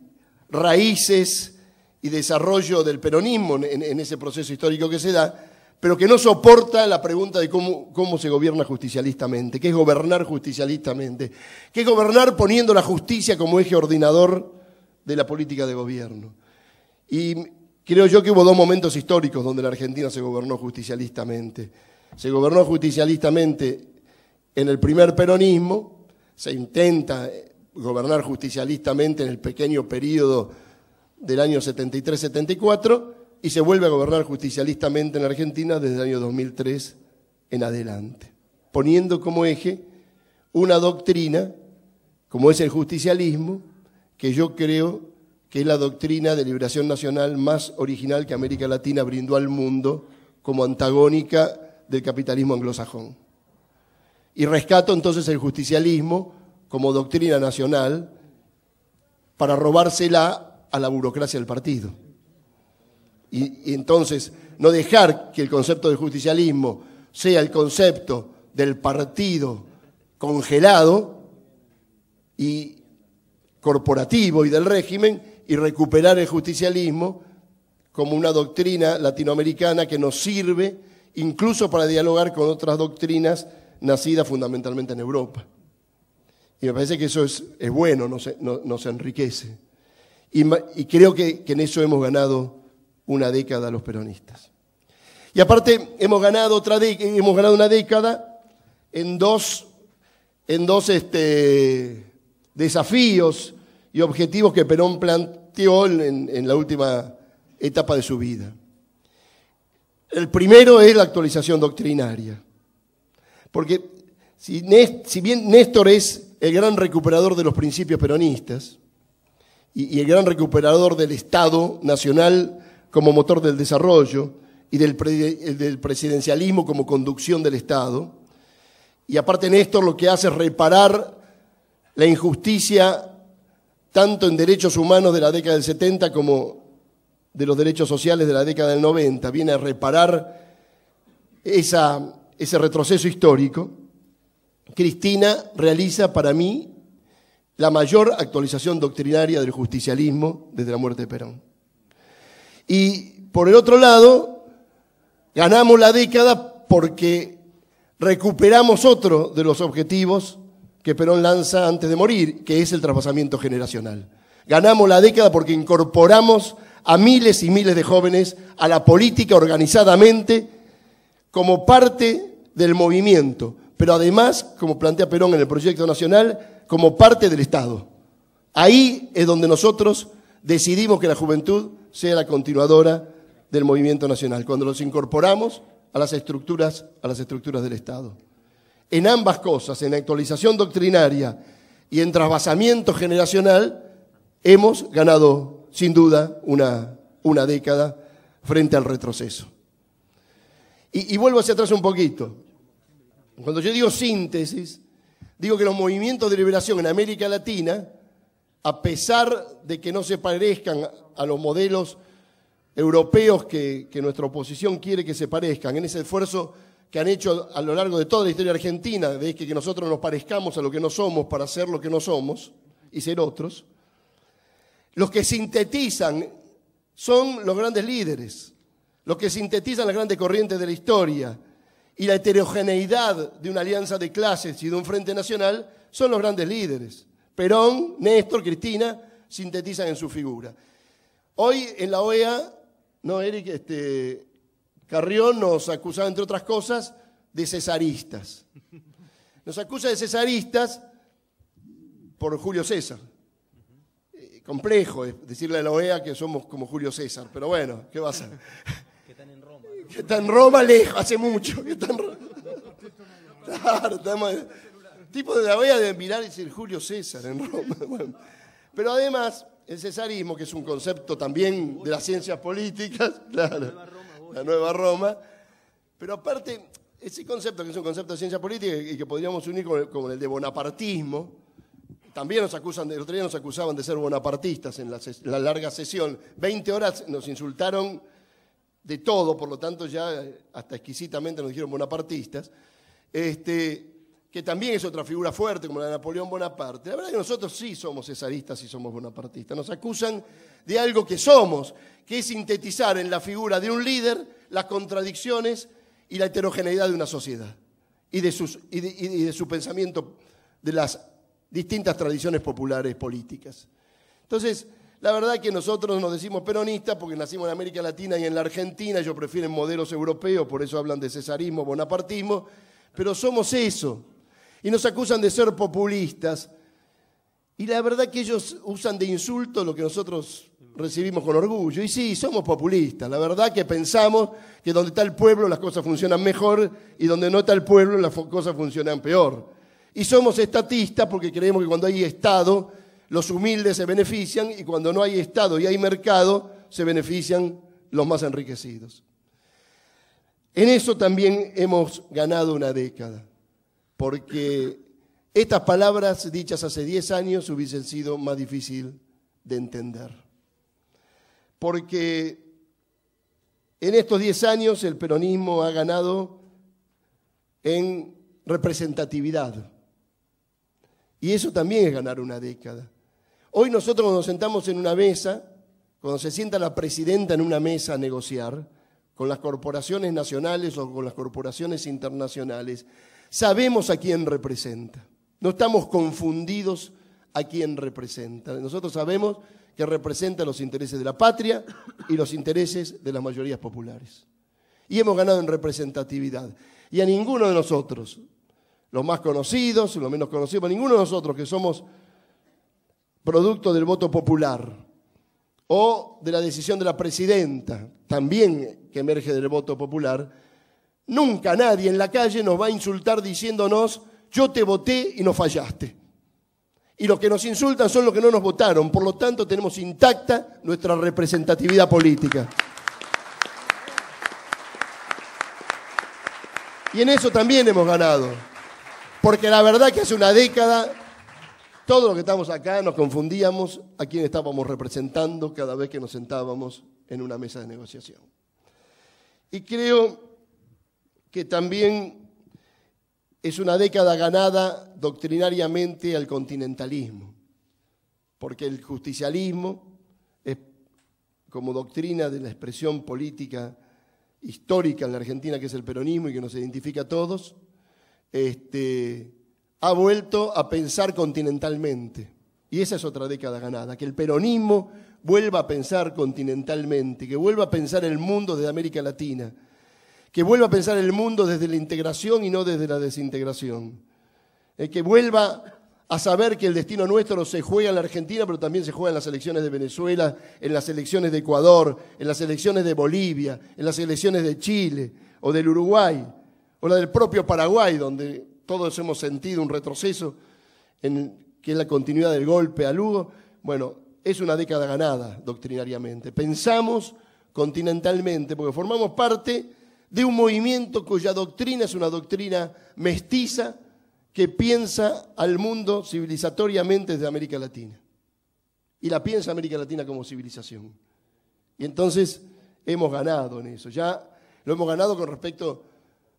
raíces y desarrollo del peronismo en ese proceso histórico que se da, pero que no soporta la pregunta de cómo se gobierna justicialistamente, qué es gobernar justicialistamente, qué es gobernar poniendo la justicia como eje ordenador de la política de gobierno. Y creo yo que hubo dos momentos históricos donde la Argentina se gobernó justicialistamente. Se gobernó justicialistamente en el primer peronismo, se intenta gobernar justicialistamente en el pequeño periodo del año 73-74, y se vuelve a gobernar justicialistamente en la Argentina desde el año 2003 en adelante, poniendo como eje una doctrina, como es el justicialismo, que yo creo que es la doctrina de liberación nacional más original que América Latina brindó al mundo como antagónica del capitalismo anglosajón. Y rescato entonces el justicialismo como doctrina nacional para robársela a la burocracia del partido. Y entonces no dejar que el concepto del justicialismo sea el concepto del partido congelado y corporativo y del régimen, y recuperar el justicialismo como una doctrina latinoamericana que nos sirve incluso para dialogar con otras doctrinas nacidas fundamentalmente en Europa. Y me parece que eso es bueno, nos enriquece. Y creo que en eso hemos ganado una década los peronistas. Y aparte hemos ganado una década en dos desafíos y objetivos que Perón planteó en la última etapa de su vida. El primero es la actualización doctrinaria. Porque si bien Néstor es el gran recuperador de los principios peronistas y el gran recuperador del Estado nacional como motor del desarrollo y del presidencialismo como conducción del Estado. Y aparte Néstor lo que hace es reparar la injusticia tanto en derechos humanos de la década del 70 como de los derechos sociales de la década del 90. Viene a reparar ese retroceso histórico. Cristina realiza para mí la mayor actualización doctrinaria del justicialismo desde la muerte de Perón. Y por el otro lado, ganamos la década porque recuperamos otro de los objetivos que Perón lanza antes de morir, que es el traspasamiento generacional. Ganamos la década porque incorporamos a miles y miles de jóvenes a la política organizadamente como parte del movimiento, pero además, como plantea Perón en el proyecto nacional, como parte del Estado. Ahí es donde nosotros decidimos que la juventud sea la continuadora del movimiento nacional, cuando los incorporamos a las estructuras del Estado. En ambas cosas, en actualización doctrinaria y en trasvasamiento generacional, hemos ganado, sin duda, una década frente al retroceso. Y vuelvo hacia atrás un poquito. Cuando yo digo síntesis, digo que los movimientos de liberación en América Latina, a pesar de que no se parezcan a los modelos europeos que nuestra oposición quiere que se parezcan, en ese esfuerzo que han hecho a lo largo de toda la historia argentina, de que nosotros nos parezcamos a lo que no somos para ser lo que no somos y ser otros, los que sintetizan son los grandes líderes, los que sintetizan las grandes corrientes de la historia, y la heterogeneidad de una alianza de clases y de un frente nacional son los grandes líderes. Perón, Néstor, Cristina sintetizan en su figura. Hoy en la OEA, no, Eric, Carrión nos acusa, entre otras cosas, de cesaristas. Nos acusa de cesaristas por Julio César. Complejo decirle a la OEA que somos como Julio César, pero bueno, ¿qué va a ser? Que están en Roma. Que está en Roma lejos, hace mucho. Que está en Roma. Claro, estamos... tipo de la OEA de mirar y decir Julio César en Roma. Bueno, pero además, el cesarismo, que es un concepto también de las ciencias políticas, claro, la nueva Roma, pero aparte, ese concepto, que es un concepto de ciencia política y que podríamos unir con el de bonapartismo, también nos acusan, el otro día nos acusaban de ser bonapartistas en la larga sesión. 20 horas nos insultaron de todo, por lo tanto ya hasta exquisitamente nos dijeron bonapartistas, que también es otra figura fuerte como la de Napoleón Bonaparte. La verdad es que nosotros sí somos cesaristas y somos bonapartistas. Nos acusan de algo que somos, que es sintetizar en la figura de un líder las contradicciones y la heterogeneidad de una sociedad y de su pensamiento, de las distintas tradiciones populares políticas. Entonces, la verdad es que nosotros nos decimos peronistas porque nacimos en América Latina y en la Argentina, ellos prefieren modelos europeos, por eso hablan de cesarismo, bonapartismo, pero somos eso. Y nos acusan de ser populistas. Y la verdad que ellos usan de insulto lo que nosotros recibimos con orgullo. Y sí, somos populistas. La verdad que pensamos que donde está el pueblo las cosas funcionan mejor y donde no está el pueblo las cosas funcionan peor. Y somos estatistas porque creemos que cuando hay Estado, los humildes se benefician y cuando no hay Estado y hay mercado, se benefician los más enriquecidos. En eso también hemos ganado una década, porque estas palabras dichas hace 10 años hubiesen sido más difícil de entender. Porque en estos 10 años el peronismo ha ganado en representatividad. Y eso también es ganar una década. Hoy nosotros cuando nos sentamos en una mesa, cuando se sienta la presidenta en una mesa a negociar con las corporaciones nacionales o con las corporaciones internacionales, sabemos a quién representa. No estamos confundidos a quién representa. Nosotros sabemos que representa los intereses de la patria y los intereses de las mayorías populares. Y hemos ganado en representatividad. Y a ninguno de nosotros, los más conocidos, los menos conocidos, a ninguno de nosotros que somos producto del voto popular o de la decisión de la presidenta, también que emerge del voto popular, nunca nadie en la calle nos va a insultar diciéndonos yo te voté y no fallaste. Y los que nos insultan son los que no nos votaron, por lo tanto tenemos intacta nuestra representatividad política. Y en eso también hemos ganado, porque la verdad que hace una década todos los que estamos acá nos confundíamos a quién estábamos representando cada vez que nos sentábamos en una mesa de negociación. Y creo que también es una década ganada doctrinariamente al continentalismo, porque el justicialismo es como doctrina de la expresión política histórica en la Argentina, que es el peronismo y que nos identifica a todos, ha vuelto a pensar continentalmente. Y esa es otra década ganada, que el peronismo vuelva a pensar continentalmente, que vuelva a pensar el mundo desde América Latina, que vuelva a pensar el mundo desde la integración y no desde la desintegración, que vuelva a saber que el destino nuestro se juega en la Argentina, pero también se juega en las elecciones de Venezuela, en las elecciones de Ecuador, en las elecciones de Bolivia, en las elecciones de Chile o del Uruguay, o la del propio Paraguay, donde todos hemos sentido un retroceso, que es la continuidad del golpe a Lugo. Bueno, es una década ganada doctrinariamente. Pensamos continentalmente porque formamos parte de un movimiento cuya doctrina es una doctrina mestiza que piensa al mundo civilizatoriamente desde América Latina. Y la piensa América Latina como civilización. Y entonces hemos ganado en eso. Ya lo hemos ganado con respecto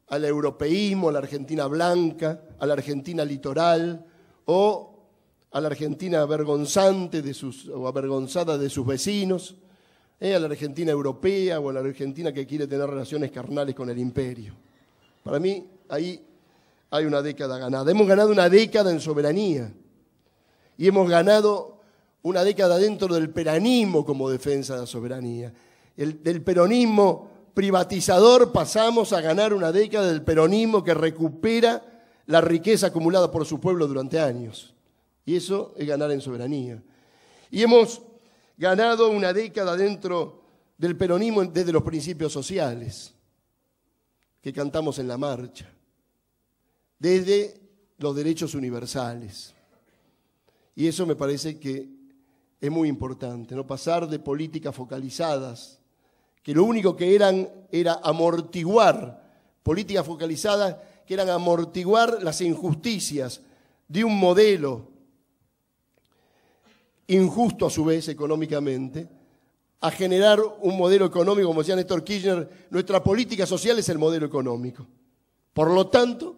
al europeísmo, a la Argentina blanca, a la Argentina litoral o a la Argentina avergonzante o avergonzada de sus vecinos, a la Argentina europea o a la Argentina que quiere tener relaciones carnales con el imperio. Para mí, ahí hay una década ganada. Hemos ganado una década en soberanía y hemos ganado una década dentro del peronismo como defensa de la soberanía. Del peronismo privatizador pasamos a ganar una década del peronismo que recupera la riqueza acumulada por su pueblo durante años. Y eso es ganar en soberanía. Y hemos ganado una década dentro del peronismo desde los principios sociales que cantamos en la marcha, desde los derechos universales. Y eso me parece que es muy importante, ¿no? Pasar de políticas focalizadas, que lo único que eran era amortiguar, políticas focalizadas que eran amortiguar las injusticias de un modelo injusto a su vez económicamente, a generar un modelo económico, como decía Néstor Kirchner, nuestra política social es el modelo económico. Por lo tanto,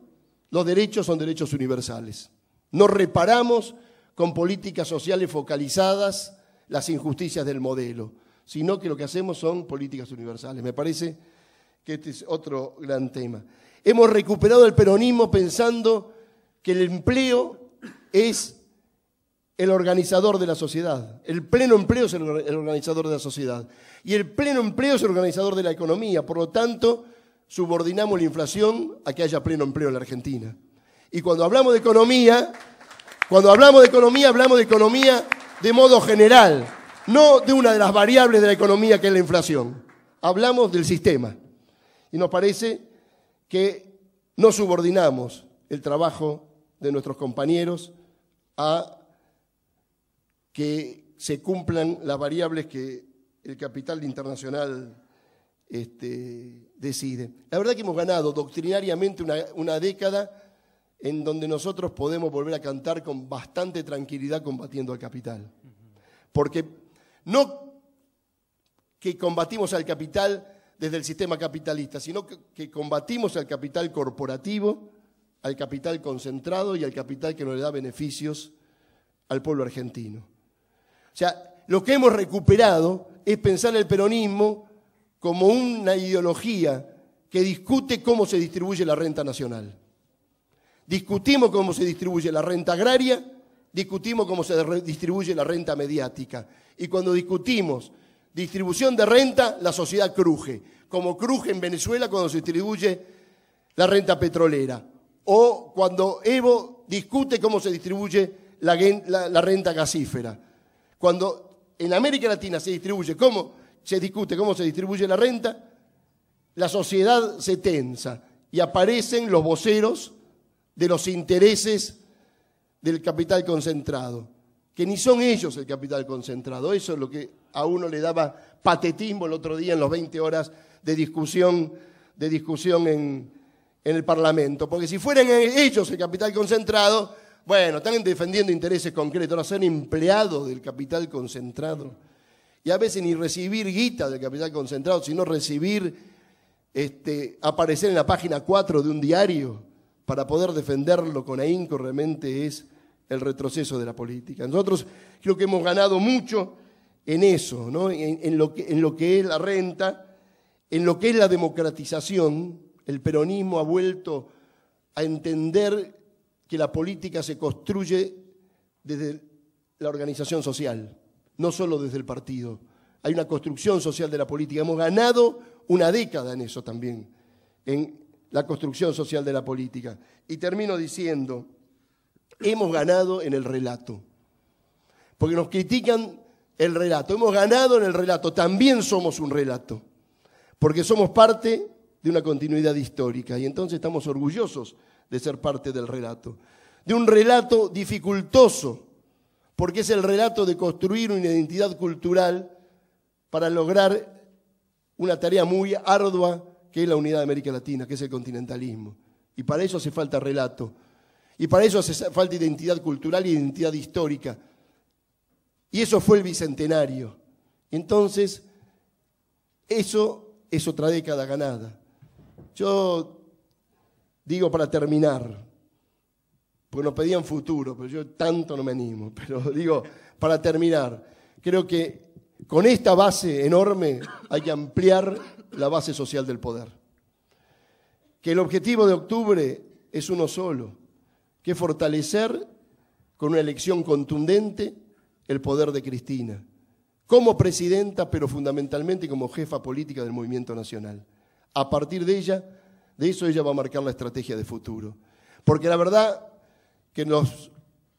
los derechos son derechos universales. No reparamos con políticas sociales focalizadas las injusticias del modelo, sino que lo que hacemos son políticas universales. Me parece que este es otro gran tema. Hemos recuperado el peronismo pensando que el empleo es el organizador de la sociedad. El pleno empleo es el organizador de la sociedad. Y el pleno empleo es el organizador de la economía. Por lo tanto, subordinamos la inflación a que haya pleno empleo en la Argentina. Y cuando hablamos de economía, hablamos de economía de modo general, no de una de las variables de la economía que es la inflación. Hablamos del sistema. Y nos parece que no subordinamos el trabajo de nuestros compañeros a que se cumplan las variables que el capital internacional decide. La verdad que hemos ganado doctrinariamente una década en donde nosotros podemos volver a cantar con bastante tranquilidad combatiendo al capital. Porque no que combatimos al capital desde el sistema capitalista, sino que combatimos al capital corporativo, al capital concentrado y al capital que no le da beneficios al pueblo argentino. O sea, lo que hemos recuperado es pensar el peronismo como una ideología que discute cómo se distribuye la renta nacional. Discutimos cómo se distribuye la renta agraria, discutimos cómo se distribuye la renta mediática. Y cuando discutimos distribución de renta, la sociedad cruje, como cruje en Venezuela cuando se distribuye la renta petrolera, o cuando Evo discute cómo se distribuye la renta gasífera. Cuando en América Latina se discute cómo se distribuye la renta, la sociedad se tensa y aparecen los voceros de los intereses del capital concentrado, que ni son ellos el capital concentrado. Eso es lo que a uno le daba patetismo el otro día en las 20 horas de discusión en el Parlamento. Porque si fueran ellos el capital concentrado, bueno, están defendiendo intereses concretos, ahora ser empleados del capital concentrado. Y a veces ni recibir guita del capital concentrado, sino aparecer en la página 4 de un diario para poder defenderlo con ahínco, realmente es el retroceso de la política. Nosotros creo que hemos ganado mucho en eso, ¿no? en lo que es la renta, en lo que es la democratización. El peronismo ha vuelto a entender que la política se construye desde la organización social, no solo desde el partido. Hay una construcción social de la política. Hemos ganado una década en eso también, en la construcción social de la política. Y termino diciendo, hemos ganado en el relato, porque nos critican el relato. Hemos ganado en el relato, también somos un relato, porque somos parte de una continuidad histórica y entonces estamos orgullosos de ser parte del relato. De un relato dificultoso, porque es el relato de construir una identidad cultural para lograr una tarea muy ardua que es la unidad de América Latina, que es el continentalismo. Y para eso hace falta relato. Y para eso hace falta identidad cultural y identidad histórica. Y eso fue el Bicentenario. Entonces, eso es otra década ganada. Yo digo para terminar, porque nos pedían futuro, pero yo tanto no me animo, pero digo, para terminar, creo que con esta base enorme hay que ampliar la base social del poder. Que el objetivo de octubre es uno solo, que es fortalecer con una elección contundente el poder de Cristina, como presidenta, pero fundamentalmente como jefa política del movimiento nacional. A partir de eso ella va a marcar la estrategia de futuro. Porque la verdad que los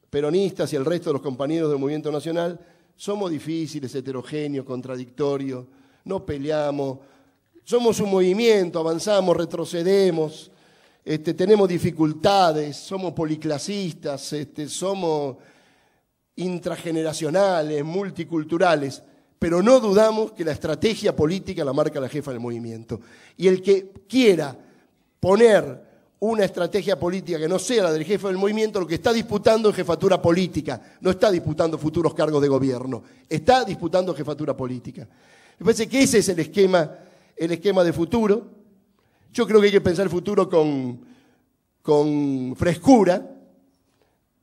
peronistas y el resto de los compañeros del movimiento nacional somos difíciles, heterogéneos, contradictorios, no peleamos, somos un movimiento, avanzamos, retrocedemos, tenemos dificultades, somos policlasistas, somos intrageneracionales, multiculturales, pero no dudamos que la estrategia política la marca la jefa del movimiento. Y el que quiera poner una estrategia política que no sea la del jefe del movimiento, lo que está disputando es jefatura política, no está disputando futuros cargos de gobierno, está disputando jefatura política. Me parece que ese es el esquema de futuro. Yo creo que hay que pensar el futuro con frescura,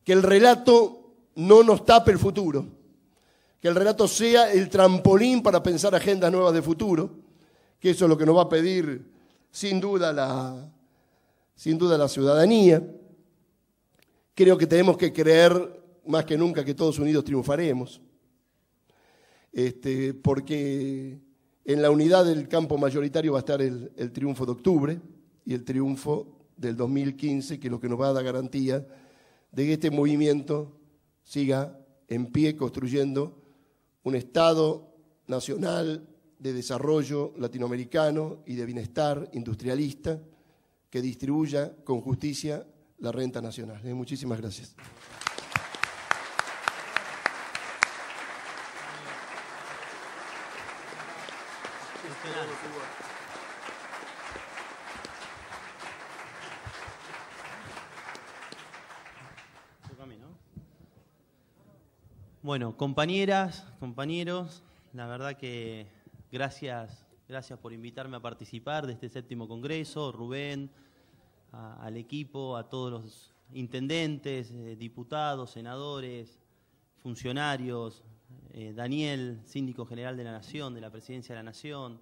que el relato no nos tape el futuro, que el relato sea el trampolín para pensar agendas nuevas de futuro, que eso es lo que nos va a pedir sin duda la ciudadanía. Creo que tenemos que creer más que nunca que todos unidos triunfaremos, porque en la unidad del campo mayoritario va a estar el triunfo de octubre y el triunfo del 2015, que es lo que nos va a dar garantía de que este movimiento siga en pie construyendo un Estado nacional de desarrollo latinoamericano y de bienestar industrialista que distribuya con justicia la renta nacional. Muchísimas gracias. Bueno, compañeras, compañeros, la verdad que gracias por invitarme a participar de este 7º Congreso, Rubén, al equipo, a todos los intendentes, diputados, senadores, funcionarios, Daniel, síndico general de la Nación, de la Presidencia de la Nación.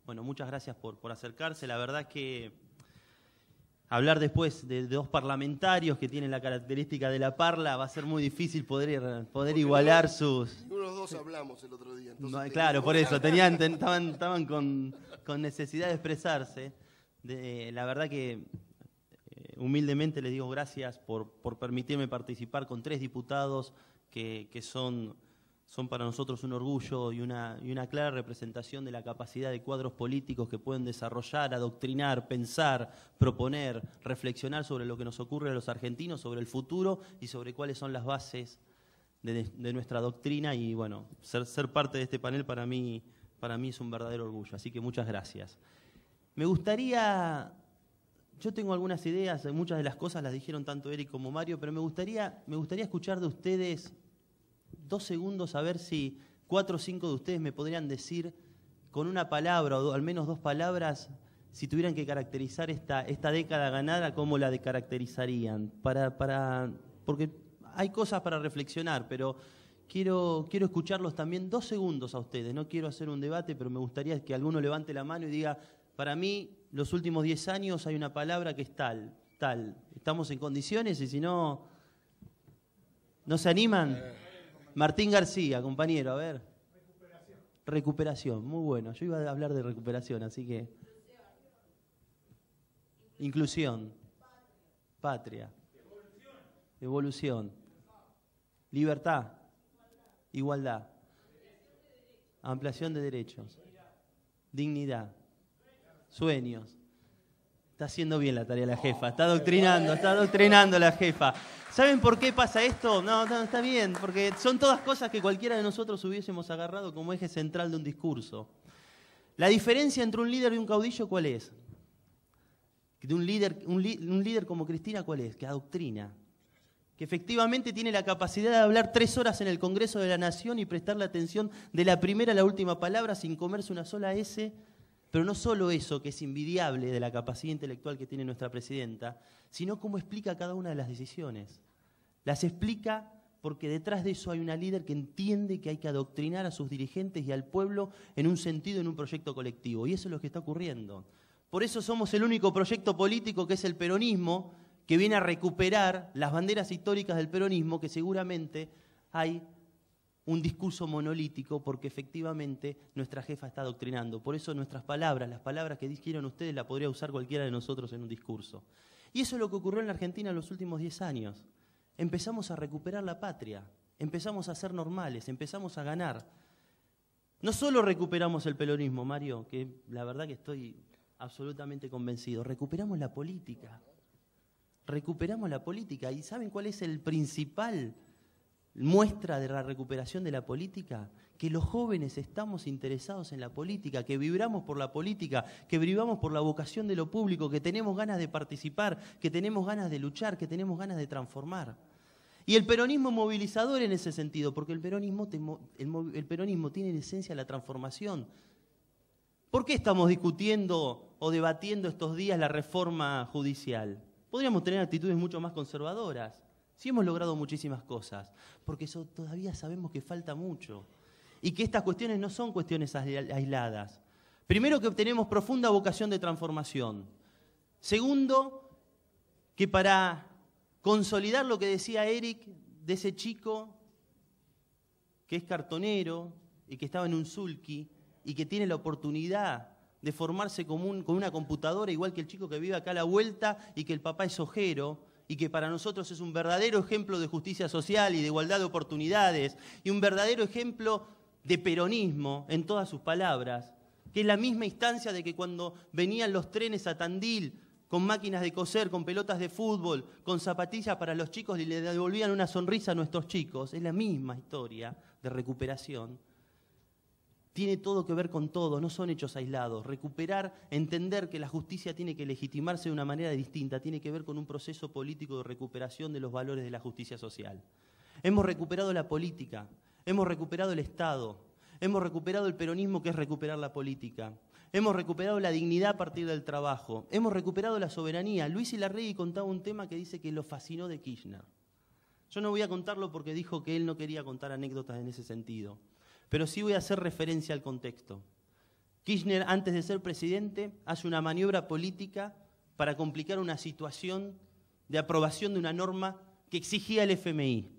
Bueno, muchas gracias por acercarse. La verdad que hablar después de dos parlamentarios que tienen la característica de la parla va a ser muy difícil poder igualar sus... Los dos hablamos el otro día. No, claro, por eso, estaban con necesidad de expresarse. La verdad que humildemente les digo gracias por permitirme participar con 3 diputados que son para nosotros un orgullo y una clara representación de la capacidad de cuadros políticos que pueden desarrollar, adoctrinar, pensar, proponer, reflexionar sobre lo que nos ocurre a los argentinos, sobre el futuro y sobre cuáles son las bases de nuestra doctrina. Y bueno, ser parte de este panel para mí es un verdadero orgullo, así que muchas gracias. Me gustaría, yo tengo algunas ideas, muchas de las cosas las dijeron tanto Eric como Mario, pero me gustaría escuchar de ustedes 2 segundos, a ver si 4 o 5 de ustedes me podrían decir con una palabra o al menos 2 palabras, si tuvieran que caracterizar esta década ganada, ¿cómo la caracterizarían? Porque hay cosas para reflexionar, pero quiero escucharlos también 2 segundos a ustedes. No quiero hacer un debate, pero me gustaría que alguno levante la mano y diga, para mí, los últimos 10 años hay una palabra que es tal. ¿Estamos en condiciones? Y si no, ¿no se animan? Martín García, compañero, a ver. Recuperación, muy bueno. Yo iba a hablar de recuperación, así que... Inclusión. Patria. Evolución. Libertad. Igualdad. Ampliación de derechos. Dignidad. Sueños. Está haciendo bien la tarea la jefa. Está adoctrinando la jefa. ¿Saben por qué pasa esto? No, está bien, porque son todas cosas que cualquiera de nosotros hubiésemos agarrado como eje central de un discurso. La diferencia entre un líder y un caudillo, ¿cuál es? De un líder como Cristina, ¿cuál es? Que adoctrina. Que efectivamente tiene la capacidad de hablar 3 horas en el Congreso de la Nación y prestarle atención de la primera a la última palabra sin comerse una sola S Pero no solo eso, que es envidiable de la capacidad intelectual que tiene nuestra presidenta, sino cómo explica cada una de las decisiones. Las explica porque detrás de eso hay una líder que entiende que hay que adoctrinar a sus dirigentes y al pueblo en un sentido, en un proyecto colectivo. Y eso es lo que está ocurriendo. Por eso somos el único proyecto político que es el peronismo, que viene a recuperar las banderas históricas del peronismo, que seguramente hay un discurso monolítico, porque efectivamente nuestra jefa está adoctrinando. Por eso nuestras palabras, las palabras que dijeron ustedes, las podría usar cualquiera de nosotros en un discurso. Y eso es lo que ocurrió en la Argentina en los últimos 10 años. Empezamos a recuperar la patria, empezamos a ser normales, empezamos a ganar. No solo recuperamos el peronismo, Mario, que la verdad que estoy absolutamente convencido, recuperamos la política. Recuperamos la política. ¿Y saben cuál es el principal muestra de la recuperación de la política? Que los jóvenes estamos interesados en la política, que vibramos por la política, que vibramos por la vocación de lo público, que tenemos ganas de participar, que tenemos ganas de luchar, que tenemos ganas de transformar. Y el peronismo movilizador en ese sentido, porque el peronismo tiene en esencia la transformación. ¿Por qué estamos discutiendo o debatiendo estos días la reforma judicial? Podríamos tener actitudes mucho más conservadoras. Sí hemos logrado muchísimas cosas, porque eso todavía sabemos que falta mucho. Y que estas cuestiones no son cuestiones aisladas. Primero, que tenemos profunda vocación de transformación. Segundo, que para consolidar lo que decía Eric de ese chico que es cartonero y que estaba en un sulky y que tiene la oportunidad de formarse con una computadora, igual que el chico que vive acá a la vuelta y que el papá es ojero, y que para nosotros es un verdadero ejemplo de justicia social y de igualdad de oportunidades, y un verdadero ejemplo de peronismo en todas sus palabras, que es la misma instancia de que cuando venían los trenes a Tandil con máquinas de coser, con pelotas de fútbol, con zapatillas para los chicos y le devolvían una sonrisa a nuestros chicos, es la misma historia de recuperación. Tiene todo que ver con todo, no son hechos aislados. Recuperar, entender que la justicia tiene que legitimarse de una manera distinta, tiene que ver con un proceso político de recuperación de los valores de la justicia social. Hemos recuperado la política, hemos recuperado el Estado, hemos recuperado el peronismo, que es recuperar la política, hemos recuperado la dignidad a partir del trabajo, hemos recuperado la soberanía. Luis Ilarregui contaba un tema que dice que lo fascinó de Kirchner. Yo no voy a contarlo porque dijo que él no quería contar anécdotas en ese sentido. Pero sí voy a hacer referencia al contexto. Kirchner, antes de ser presidente, hace una maniobra política para complicar una situación de aprobación de una norma que exigía el FMI.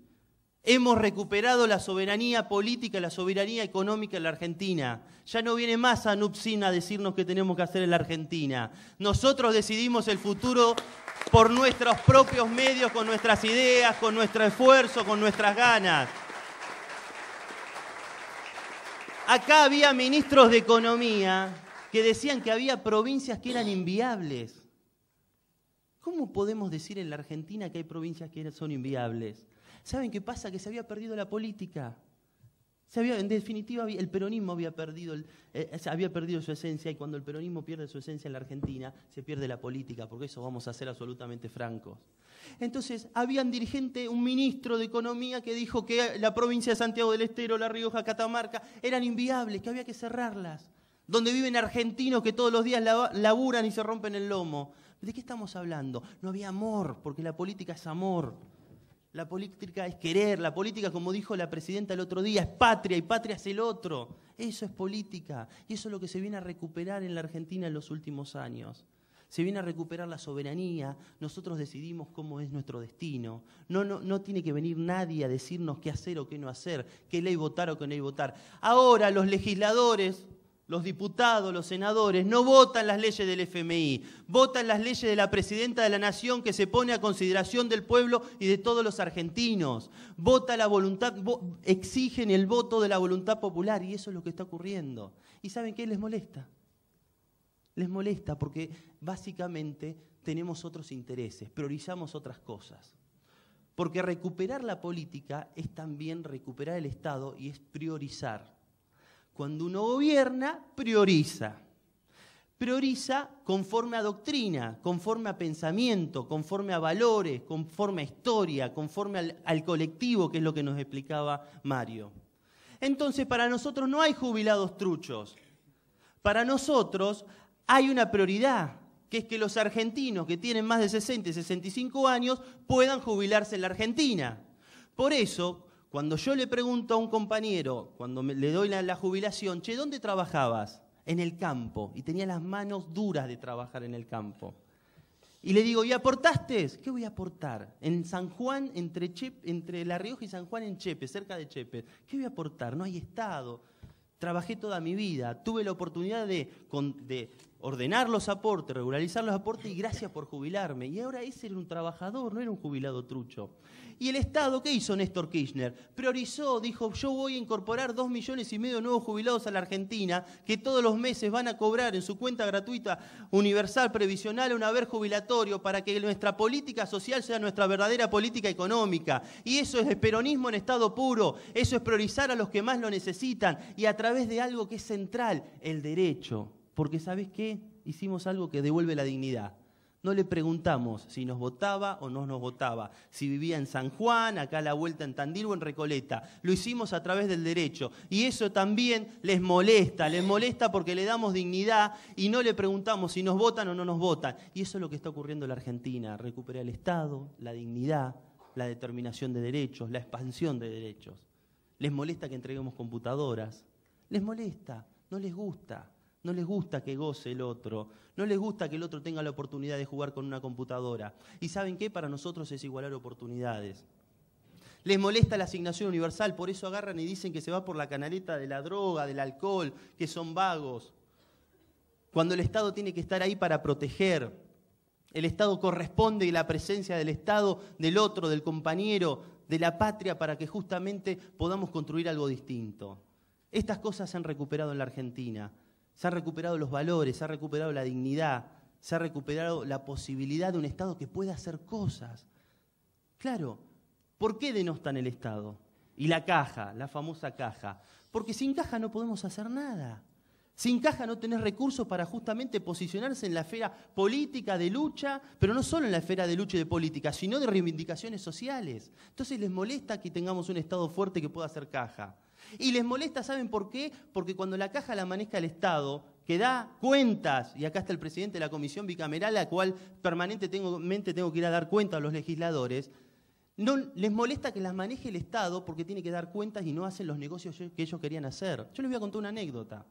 Hemos recuperado la soberanía política, la soberanía económica en la Argentina. Ya no viene más Anup Sin a decirnos qué tenemos que hacer en la Argentina. Nosotros decidimos el futuro por nuestros propios medios, con nuestras ideas, con nuestro esfuerzo, con nuestras ganas. Acá había ministros de Economía que decían que había provincias que eran inviables. ¿Cómo podemos decir en la Argentina que hay provincias que son inviables? ¿Saben qué pasa? Que se había perdido la política. En definitiva, el peronismo había perdido su esencia, y cuando el peronismo pierde su esencia en la Argentina, se pierde la política, porque eso vamos a ser absolutamente francos. Entonces, había un ministro de Economía que dijo que la provincia de Santiago del Estero, La Rioja, Catamarca, eran inviables, que había que cerrarlas, donde viven argentinos que todos los días laburan y se rompen el lomo. ¿De qué estamos hablando? No había amor, porque la política es amor. La política es querer, la política, como dijo la presidenta el otro día, es patria, y patria es el otro. Eso es política, y eso es lo que se viene a recuperar en la Argentina en los últimos años. Se viene a recuperar la soberanía, nosotros decidimos cómo es nuestro destino. No tiene que venir nadie a decirnos qué hacer o qué no hacer, qué ley votar o qué ley votar. Ahora los legisladores, los diputados, los senadores, no votan las leyes del FMI, votan las leyes de la Presidenta de la Nación, que se pone a consideración del pueblo y de todos los argentinos. Vota la voluntad, exigen el voto de la voluntad popular, y eso es lo que está ocurriendo. ¿Y saben qué les molesta? Les molesta porque básicamente tenemos otros intereses, priorizamos otras cosas. Porque recuperar la política es también recuperar el Estado y es priorizar. Cuando uno gobierna, prioriza. Prioriza conforme a doctrina, conforme a pensamiento, conforme a valores, conforme a historia, conforme al colectivo, que es lo que nos explicaba Mario. Entonces, para nosotros no hay jubilados truchos. Para nosotros hay una prioridad, que es que los argentinos que tienen más de 60 y 65 años puedan jubilarse en la Argentina. Por eso, cuando yo le pregunto a un compañero, cuando le doy la jubilación, che, ¿dónde trabajabas? En el campo. Y tenía las manos duras de trabajar en el campo. Y le digo, ¿y aportaste? ¿Qué voy a aportar? En San Juan, entre La Rioja y San Juan en Chepe, cerca de Chepe. ¿Qué voy a aportar? No hay Estado. Trabajé toda mi vida. Tuve la oportunidad de ordenar los aportes, regularizar los aportes y gracias por jubilarme. Y ahora ese era un trabajador, no era un jubilado trucho. ¿Y el Estado qué hizo Néstor Kirchner? Priorizó, dijo, yo voy a incorporar 2,5 millones de nuevos jubilados a la Argentina que todos los meses van a cobrar en su cuenta gratuita universal previsional un haber jubilatorio para que nuestra política social sea nuestra verdadera política económica. Y eso es el peronismo en estado puro, eso es priorizar a los que más lo necesitan y a través de algo que es central, el derecho. Porque ¿sabés qué? Hicimos algo que devuelve la dignidad. No le preguntamos si nos votaba o no nos votaba, si vivía en San Juan, acá a la vuelta en Tandil o en Recoleta. Lo hicimos a través del derecho. Y eso también les molesta porque le damos dignidad y no le preguntamos si nos votan o no nos votan. Y eso es lo que está ocurriendo en la Argentina. Recuperar el Estado, la dignidad, la determinación de derechos, la expansión de derechos. Les molesta que entreguemos computadoras. Les molesta, no les gusta. No les gusta que goce el otro, no les gusta que el otro tenga la oportunidad de jugar con una computadora. ¿Y saben qué? Para nosotros es igualar oportunidades. Les molesta la asignación universal, por eso agarran y dicen que se va por la canaleta de la droga, del alcohol, que son vagos. Cuando el Estado tiene que estar ahí para proteger. El Estado corresponde y la presencia del Estado, del otro, del compañero, de la patria, para que justamente podamos construir algo distinto. Estas cosas se han recuperado en la Argentina. Se han recuperado los valores, se ha recuperado la dignidad, se ha recuperado la posibilidad de un Estado que pueda hacer cosas. Claro, ¿por qué denostan el Estado? Y la caja, la famosa caja. Porque sin caja no podemos hacer nada. Sin caja no tenés recursos para justamente posicionarse en la esfera política de lucha, pero no solo en la esfera de lucha y de política, sino de reivindicaciones sociales. Entonces les molesta que tengamos un Estado fuerte que pueda hacer caja. Y les molesta, ¿saben por qué? Porque cuando la caja la maneja el Estado, que da cuentas, y acá está el presidente de la comisión bicameral, a la cual permanentemente tengo que ir a dar cuenta a los legisladores, no les molesta que las maneje el Estado porque tiene que dar cuentas y no hacen los negocios que ellos querían hacer. Yo les voy a contar una anécdota.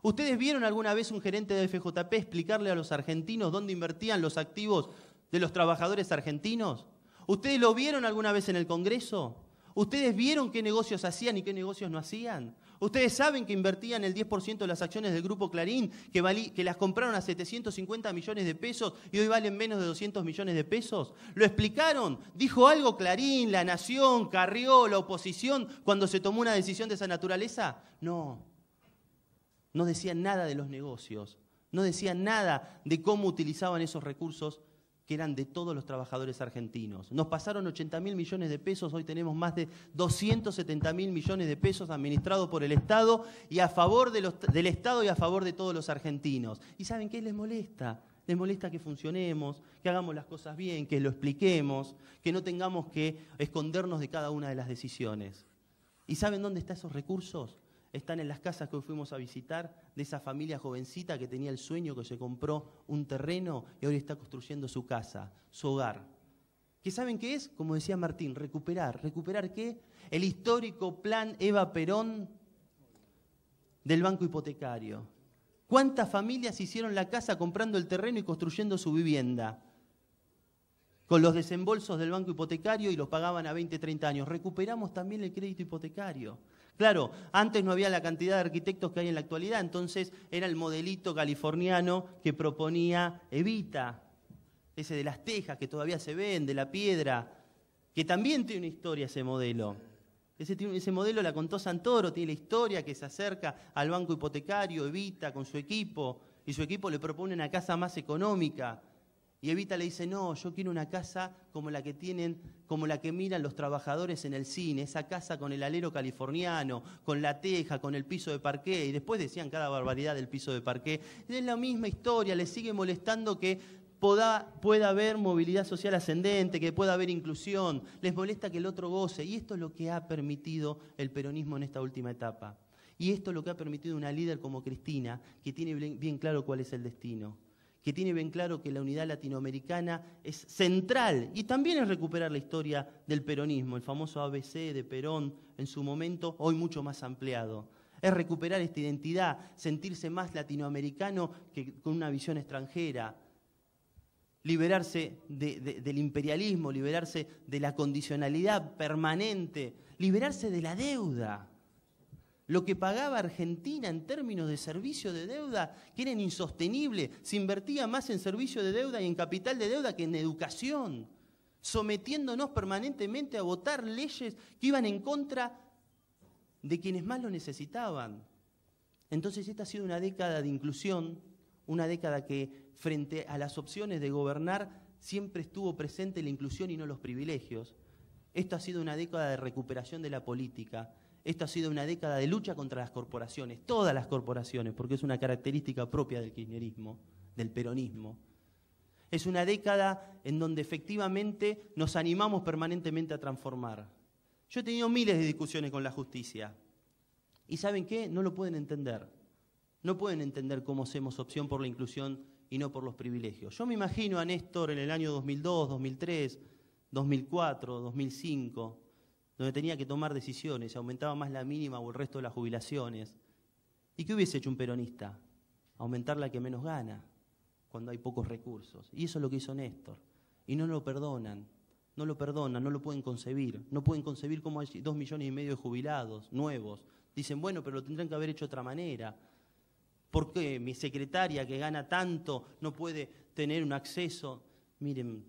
¿Ustedes vieron alguna vez un gerente de FJP explicarle a los argentinos dónde invertían los activos de los trabajadores argentinos? ¿Ustedes lo vieron alguna vez en el Congreso? ¿Ustedes vieron qué negocios hacían y qué negocios no hacían? ¿Ustedes saben que invertían el 10% de las acciones del Grupo Clarín, que las compraron a 750 millones de pesos y hoy valen menos de 200 millones de pesos? ¿Lo explicaron? ¿Dijo algo Clarín, La Nación, Carrió, la oposición cuando se tomó una decisión de esa naturaleza? No. No decían nada de los negocios. No decían nada de cómo utilizaban esos recursos que eran de todos los trabajadores argentinos. Nos pasaron 80.000 millones de pesos, hoy tenemos más de 270.000 millones de pesos administrados por el Estado y a favor del Estado y a favor de todos los argentinos. ¿Y saben qué les molesta? Les molesta que funcionemos, que hagamos las cosas bien, que lo expliquemos, que no tengamos que escondernos de cada una de las decisiones. ¿Y saben dónde están esos recursos? Están en las casas que hoy fuimos a visitar de esa familia jovencita que tenía el sueño, que se compró un terreno y hoy está construyendo su casa, su hogar. ¿Qué saben qué es? Como decía Martín, recuperar. ¿Recuperar qué? El histórico plan Eva Perón del Banco Hipotecario. ¿Cuántas familias hicieron la casa comprando el terreno y construyendo su vivienda? Con los desembolsos del Banco Hipotecario y los pagaban a 20, 30 años. Recuperamos también el crédito hipotecario. Claro, antes no había la cantidad de arquitectos que hay en la actualidad, entonces era el modelito californiano que proponía Evita, ese de las tejas que todavía se ven, de la piedra, que también tiene una historia ese modelo. Ese modelo la contó Santoro, tiene la historia que se acerca al banco hipotecario, Evita con su equipo, y su equipo le propone una casa más económica. Y Evita le dice, no, yo quiero una casa como la que miran los trabajadores en el cine, esa casa con el alero californiano, con la teja, con el piso de parqué. Y después decían cada barbaridad del piso de parqué. Es la misma historia, les sigue molestando que pueda haber movilidad social ascendente, que pueda haber inclusión. Les molesta que el otro goce. Y esto es lo que ha permitido el peronismo en esta última etapa. Y esto es lo que ha permitido una líder como Cristina, que tiene bien claro cuál es el destino, que tiene bien claro que la unidad latinoamericana es central y también es recuperar la historia del peronismo, el famoso ABC de Perón en su momento, hoy mucho más ampliado. Es recuperar esta identidad, sentirse más latinoamericano que con una visión extranjera, liberarse del imperialismo, liberarse de la condicionalidad permanente, liberarse de la deuda. Lo que pagaba Argentina en términos de servicio de deuda, que era insostenible, se invertía más en servicio de deuda y en capital de deuda que en educación, sometiéndonos permanentemente a votar leyes que iban en contra de quienes más lo necesitaban. Entonces esta ha sido una década de inclusión, una década que frente a las opciones de gobernar siempre estuvo presente la inclusión y no los privilegios. Esto ha sido una década de recuperación de la política. Esto ha sido una década de lucha contra las corporaciones, todas las corporaciones, porque es una característica propia del kirchnerismo, del peronismo. Es una década en donde efectivamente nos animamos permanentemente a transformar. Yo he tenido miles de discusiones con la justicia. ¿Y saben qué? No lo pueden entender. No pueden entender cómo hacemos opción por la inclusión y no por los privilegios. Yo me imagino a Néstor en el año 2002, 2003, 2004, 2005... donde tenía que tomar decisiones, aumentaba más la mínima o el resto de las jubilaciones. ¿Y qué hubiese hecho un peronista? Aumentar la que menos gana, cuando hay pocos recursos. Y eso es lo que hizo Néstor. Y no lo perdonan, no lo pueden concebir. No pueden concebir cómo hay 2,5 millones de jubilados nuevos. Dicen, bueno, pero lo tendrán que haber hecho de otra manera. ¿Por qué mi secretaria que gana tanto no puede tener un acceso? Miren,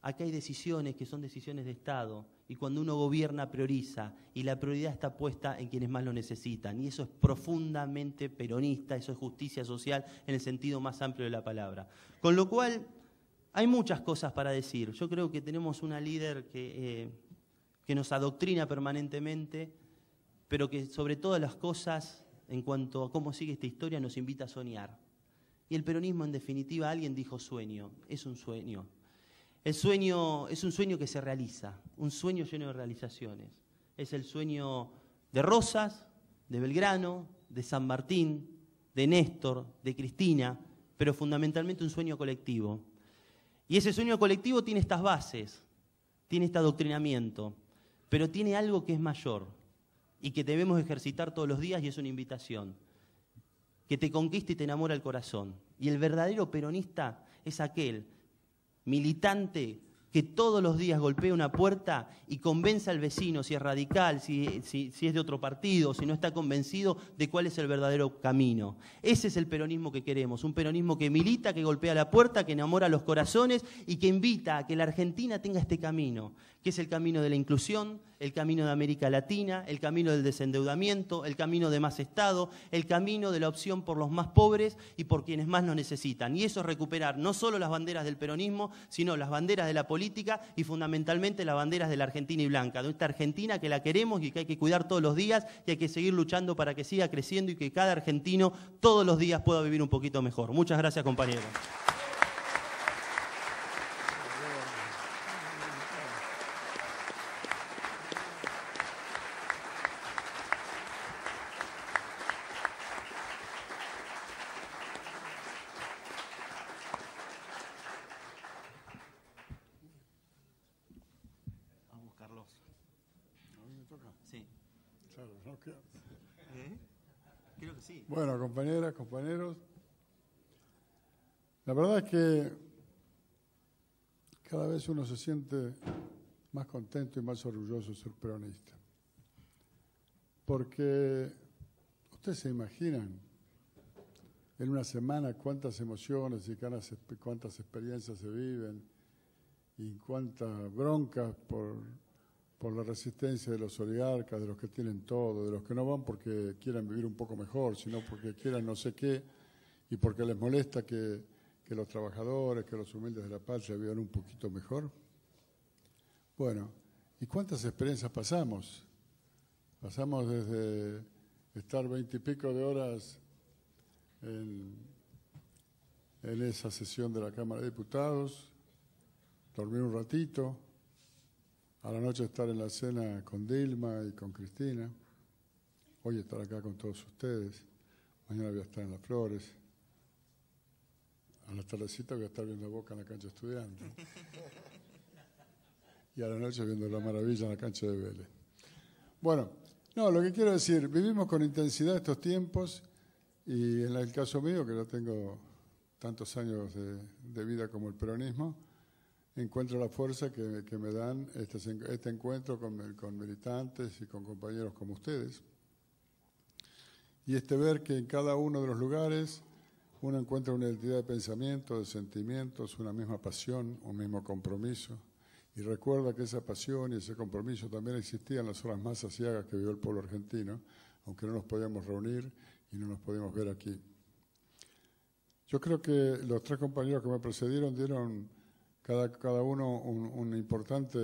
acá hay decisiones que son decisiones de Estado. Y cuando uno gobierna, prioriza. Y la prioridad está puesta en quienes más lo necesitan. Y eso es profundamente peronista, eso es justicia social en el sentido más amplio de la palabra. Con lo cual, hay muchas cosas para decir. Yo creo que tenemos una líder que nos adoctrina permanentemente, pero que sobre todas las cosas, en cuanto a cómo sigue esta historia, nos invita a soñar. Y el peronismo, en definitiva, alguien dijo sueño, es un sueño. El sueño es un sueño que se realiza, un sueño lleno de realizaciones. Es el sueño de Rosas, de Belgrano, de San Martín, de Néstor, de Cristina, pero fundamentalmente un sueño colectivo. Y ese sueño colectivo tiene estas bases, tiene este adoctrinamiento, pero tiene algo que es mayor y que debemos ejercitar todos los días y es una invitación, que te conquista y te enamora el corazón. Y el verdadero peronista es aquel militante que todos los días golpea una puerta y convence al vecino, si es radical, si es de otro partido, si no está convencido de cuál es el verdadero camino. Ese es el peronismo que queremos, un peronismo que milita, que golpea la puerta, que enamora los corazones y que invita a que la Argentina tenga este camino, que es el camino de la inclusión, el camino de América Latina, el camino del desendeudamiento, el camino de más Estado, el camino de la opción por los más pobres y por quienes más lo necesitan. Y eso es recuperar no solo las banderas del peronismo, sino las banderas de la política y fundamentalmente las banderas de la Argentina y blanca, de esta Argentina que la queremos y que hay que cuidar todos los días y hay que seguir luchando para que siga creciendo y que cada argentino todos los días pueda vivir un poquito mejor. Muchas gracias, compañeros. Creo que sí. Bueno, compañeras, compañeros, la verdad es que cada vez uno se siente más contento y más orgulloso de ser peronista. Porque ustedes se imaginan en una semana cuántas emociones y cuántas experiencias se viven y cuántas broncas por la resistencia de los oligarcas, de los que tienen todo, de los que no van porque quieran vivir un poco mejor, sino porque quieran no sé qué y porque les molesta que los trabajadores, que los humildes de la patria vivan un poquito mejor. Bueno, ¿y cuántas experiencias pasamos? Pasamos desde estar 20 y pico de horas en esa sesión de la Cámara de Diputados, dormir un ratito, a la noche estar en la cena con Dilma y con Cristina, hoy estar acá con todos ustedes. Mañana voy a estar en Las Flores. A la tardecita voy a estar viendo a Boca en la cancha Estudiantes. Y a la noche viendo la maravilla en la cancha de Vélez. Bueno, no, lo que quiero decir, vivimos con intensidad estos tiempos y en el caso mío, que no tengo tantos años de vida como el peronismo, encuentro la fuerza que me dan este encuentro con militantes y con compañeros como ustedes. Y ver que en cada uno de los lugares uno encuentra una identidad de pensamiento, de sentimientos, una misma pasión, un mismo compromiso. Y recuerda que esa pasión y ese compromiso también existían en las horas más aciagas que vivió el pueblo argentino, aunque no nos podíamos reunir y no nos podíamos ver aquí. Yo creo que los tres compañeros que me precedieron dieron cada uno un importante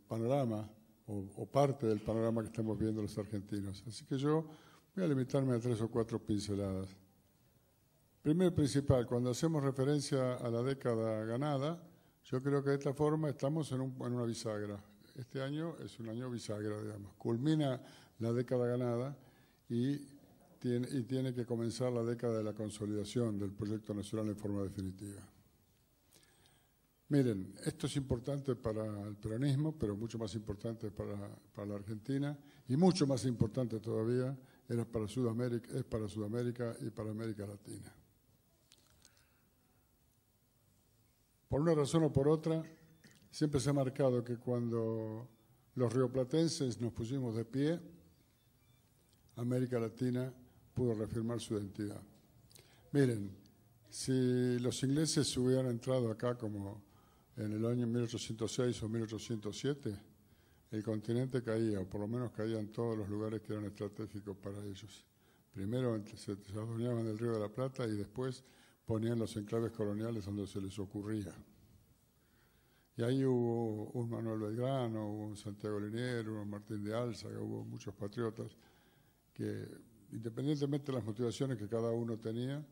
panorama o parte del panorama que estamos viendo los argentinos. Así que yo voy a limitarme a 3 o 4 pinceladas. Primero y principal, cuando hacemos referencia a la década ganada, yo creo que de esta forma estamos en una bisagra. Este año es un año bisagra, digamos. Culmina la década ganada y tiene que comenzar la década de la consolidación del proyecto nacional en forma definitiva. Miren, esto es importante para el peronismo, pero mucho más importante para la Argentina y mucho más importante todavía es para Sudamérica y para América Latina. Por una razón o por otra, siempre se ha marcado que cuando los rioplatenses nos pusimos de pie, América Latina pudo reafirmar su identidad. Miren, si los ingleses hubieran entrado acá como en el año 1806 o 1807, el continente caía, o por lo menos caían todos los lugares que eran estratégicos para ellos. Primero se adueñaban del Río de la Plata y después ponían los enclaves coloniales donde se les ocurría. Y ahí hubo un Manuel Belgrano, hubo un Santiago Liniers, un Martín de Álzaga, hubo muchos patriotas que, independientemente de las motivaciones que cada uno tenía,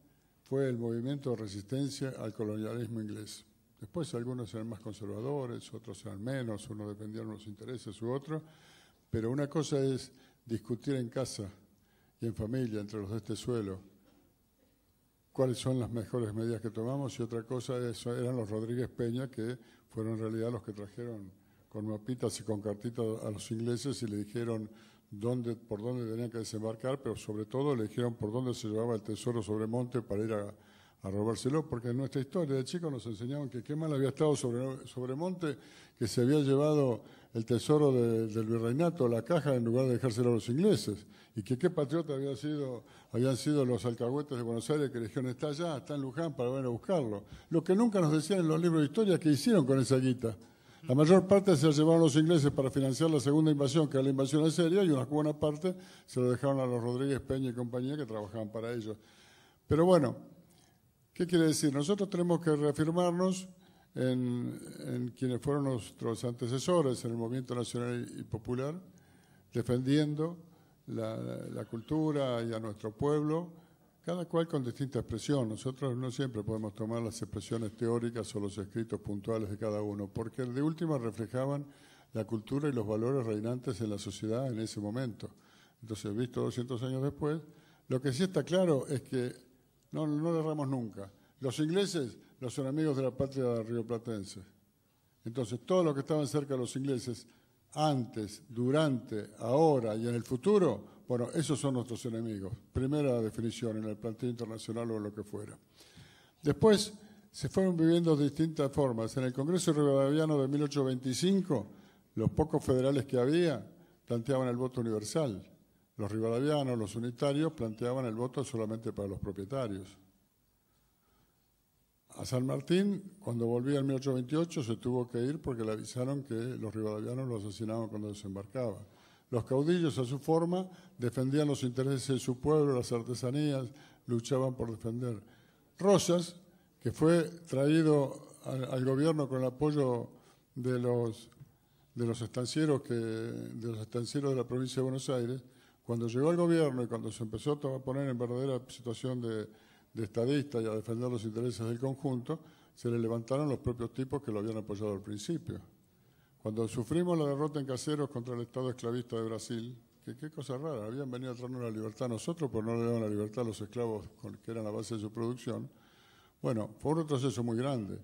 fue el movimiento de resistencia al colonialismo inglés. Después algunos eran más conservadores, otros eran menos, unos dependían de los intereses u otros, pero una cosa es discutir en casa y en familia, entre los de este suelo, cuáles son las mejores medidas que tomamos, y otra cosa eran los Rodríguez Peña, que fueron en realidad los que trajeron con mapitas y con cartitas a los ingleses y le dijeron por dónde tenían que desembarcar, pero sobre todo le dijeron por dónde se llevaba el tesoro Sobremonte para ir a robárselo, porque en nuestra historia de chicos nos enseñaban que qué mal había estado Sobremonte, que se había llevado el tesoro del virreinato, la caja, en lugar de dejárselo a los ingleses, y que qué patriota habían sido los alcahuetes de Buenos Aires que le dijeron está allá, está en Luján, para venir a buscarlo. Lo que nunca nos decían en los libros de historia que hicieron con esa guita. La mayor parte se la llevaron los ingleses para financiar la segunda invasión, que era la invasión en Serbia, y una buena parte se lo dejaron a los Rodríguez Peña y compañía que trabajaban para ellos. Pero bueno, ¿qué quiere decir? Nosotros tenemos que reafirmarnos en quienes fueron nuestros antecesores en el movimiento nacional y popular, defendiendo la cultura y a nuestro pueblo, cada cual con distinta expresión. Nosotros no siempre podemos tomar las expresiones teóricas o los escritos puntuales de cada uno, porque de última reflejaban la cultura y los valores reinantes en la sociedad en ese momento. Entonces, visto 200 años después, lo que sí está claro es que no le erramos nunca. Los ingleses, los enemigos de la patria rioplatense. Entonces, todos los que estaban cerca de los ingleses, antes, durante, ahora y en el futuro, bueno, esos son nuestros enemigos. Primera definición en el planteo internacional o lo que fuera. Después se fueron viviendo de distintas formas. En el Congreso Rivadaviano de 1825, los pocos federales que había planteaban el voto universal. Los rivadavianos, los unitarios, planteaban el voto solamente para los propietarios. A San Martín, cuando volvía en 1828, se tuvo que ir porque le avisaron que los rivadavianos lo asesinaban cuando desembarcaba. Los caudillos, a su forma, defendían los intereses de su pueblo, las artesanías, luchaban por defender. Rosas, que fue traído al gobierno con el apoyo de los estancieros de la provincia de Buenos Aires, cuando llegó al gobierno y cuando se empezó a poner en verdadera situación de estadista y a defender los intereses del conjunto, se le levantaron los propios tipos que lo habían apoyado al principio. Cuando sufrimos la derrota en Caseros contra el Estado esclavista de Brasil, qué cosa rara, habían venido a traernos la libertad a nosotros, pero no le daban la libertad a los esclavos que eran la base de su producción. Bueno, fue un retroceso muy grande.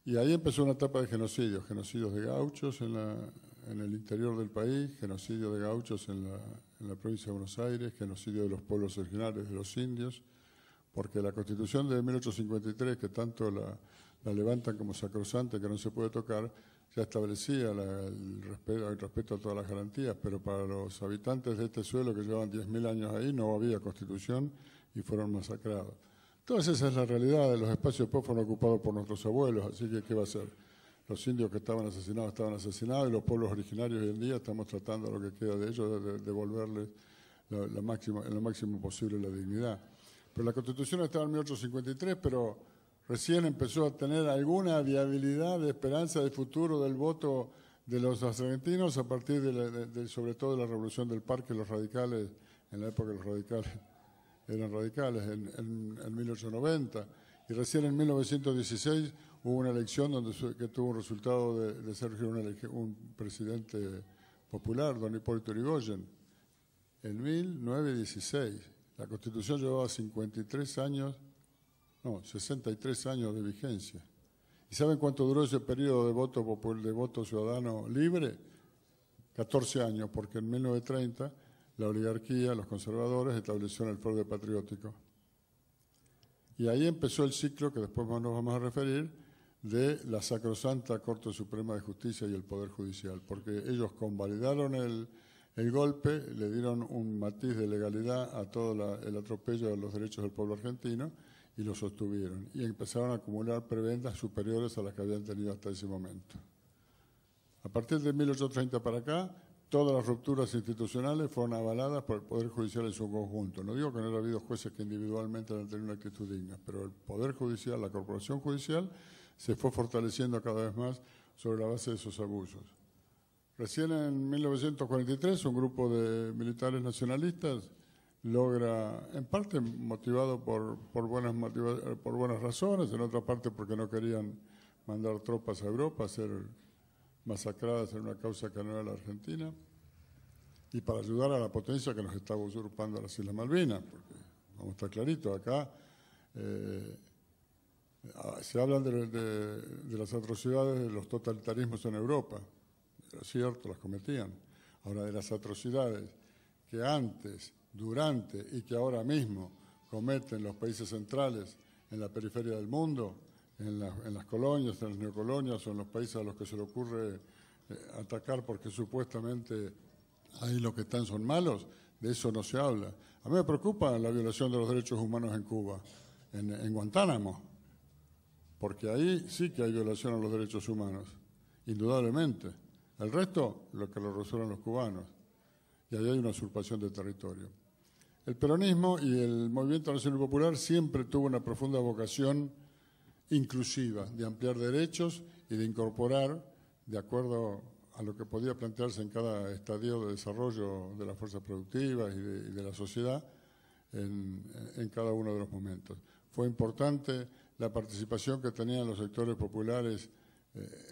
Y ahí empezó una etapa de genocidios de gauchos en el interior del país, genocidio de gauchos en la provincia de Buenos Aires, genocidio de los pueblos originarios, de los indios, porque la Constitución de 1853, que tanto la levantan como sacrosanta, que no se puede tocar, ya establecía el respeto a todas las garantías, pero para los habitantes de este suelo que llevaban 10.000 años ahí no había Constitución y fueron masacrados. Entonces esa es la realidad, los espacios después fueron ocupados por nuestros abuelos, así que ¿qué va a ser? Los indios que estaban asesinados y los pueblos originarios hoy en día estamos tratando lo que queda de ellos de devolverles en lo máximo posible la dignidad. Pero la Constitución estaba en 1853, pero recién empezó a tener alguna viabilidad de esperanza de futuro del voto de los argentinos a partir sobre todo de la Revolución del Parque, los radicales, en la época los radicales eran radicales, en 1890, y recién en 1916 hubo una elección que tuvo un resultado de ser un presidente popular, don Hipólito Yrigoyen, en 1916. La Constitución llevaba 63 años de vigencia. ¿Y saben cuánto duró ese periodo de voto ciudadano libre? 14 años, porque en 1930 la oligarquía, los conservadores, establecieron el fraude patriótico. Y ahí empezó el ciclo, que después nos vamos a referir, de la sacrosanta Corte Suprema de Justicia y el Poder Judicial, porque ellos convalidaron el golpe, le dieron un matiz de legalidad a todo el atropello de los derechos del pueblo argentino y lo sostuvieron. Y empezaron a acumular prebendas superiores a las que habían tenido hasta ese momento. A partir de 1830 para acá, todas las rupturas institucionales fueron avaladas por el Poder Judicial en su conjunto. No digo que no haya habido jueces que individualmente han tenido una actitud digna, pero el Poder Judicial, la Corporación Judicial, se fue fortaleciendo cada vez más sobre la base de esos abusos. Recién en 1943, un grupo de militares nacionalistas logra, en parte motivado por buenas razones, en otra parte porque no querían mandar tropas a Europa a ser masacradas en una causa que no era la Argentina, y para ayudar a la potencia que nos estaba usurpando las Islas Malvinas, porque vamos a estar claritos, acá se hablan de las atrocidades de los totalitarismos en Europa, es cierto, las cometían. Ahora, de las atrocidades que antes, durante y que ahora mismo cometen los países centrales en la periferia del mundo, en las colonias, en las neocolonias o en los países a los que se le ocurre atacar porque supuestamente ahí los que están son malos, de eso no se habla. A mí me preocupa la violación de los derechos humanos en Cuba, en Guantánamo, porque ahí sí que hay violación a los derechos humanos, indudablemente. El resto, lo que lo resuelven los cubanos, y ahí hay una usurpación de territorio. El peronismo y el Movimiento Nacional Popular siempre tuvo una profunda vocación inclusiva, de ampliar derechos y de incorporar, de acuerdo a lo que podía plantearse en cada estadio de desarrollo de las fuerzas productivas y de la sociedad, en cada uno de los momentos. Fue importante la participación que tenían los sectores populares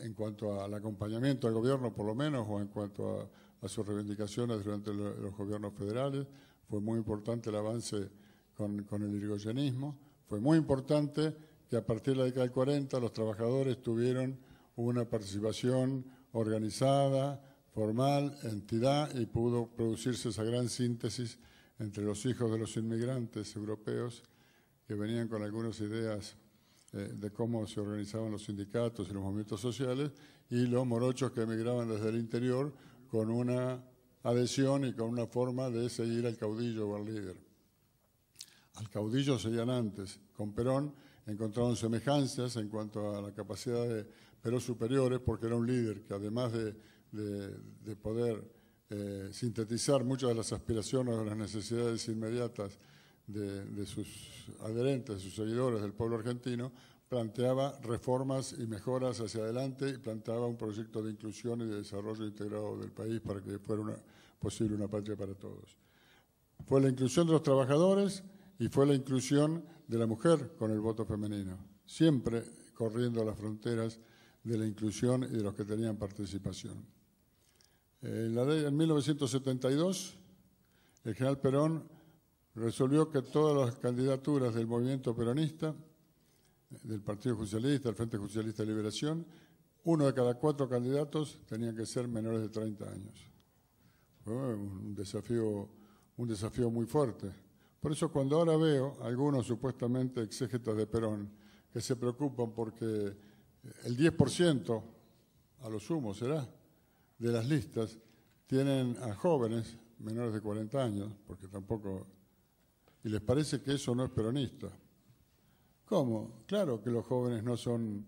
en cuanto al acompañamiento al gobierno, por lo menos, o en cuanto a sus reivindicaciones durante los gobiernos federales. Fue muy importante el avance con el irigoyenismo. Fue muy importante que a partir de la década del 40 los trabajadores tuvieron una participación organizada, formal, entidad, y pudo producirse esa gran síntesis entre los hijos de los inmigrantes europeos que venían con algunas ideas de cómo se organizaban los sindicatos y los movimientos sociales, y los morochos que emigraban desde el interior con una adhesión y con una forma de seguir al caudillo o al líder. Al caudillo seguían antes. Con Perón encontraron semejanzas en cuanto a la capacidad pero superiores, porque era un líder que además de poder sintetizar muchas de las aspiraciones o las necesidades inmediatas de sus adherentes, de sus seguidores del pueblo argentino, planteaba reformas y mejoras hacia adelante y planteaba un proyecto de inclusión y de desarrollo integrado del país para que fuera posible una patria para todos. Fue la inclusión de los trabajadores y fue la inclusión de la mujer con el voto femenino, siempre corriendo a las fronteras de la inclusión y de los que tenían participación. En 1972 el general Perón resolvió que todas las candidaturas del movimiento peronista, del Partido Justicialista, del Frente Justicialista de Liberación, 1 de cada 4 candidatos tenían que ser menores de 30 años. Fue un desafío muy fuerte. Por eso cuando ahora veo algunos supuestamente exégetas de Perón que se preocupan porque el 10%, a lo sumo será, de las listas tienen a jóvenes menores de 40 años, porque tampoco... y les parece que eso no es peronista. ¿Cómo? Claro que los jóvenes no son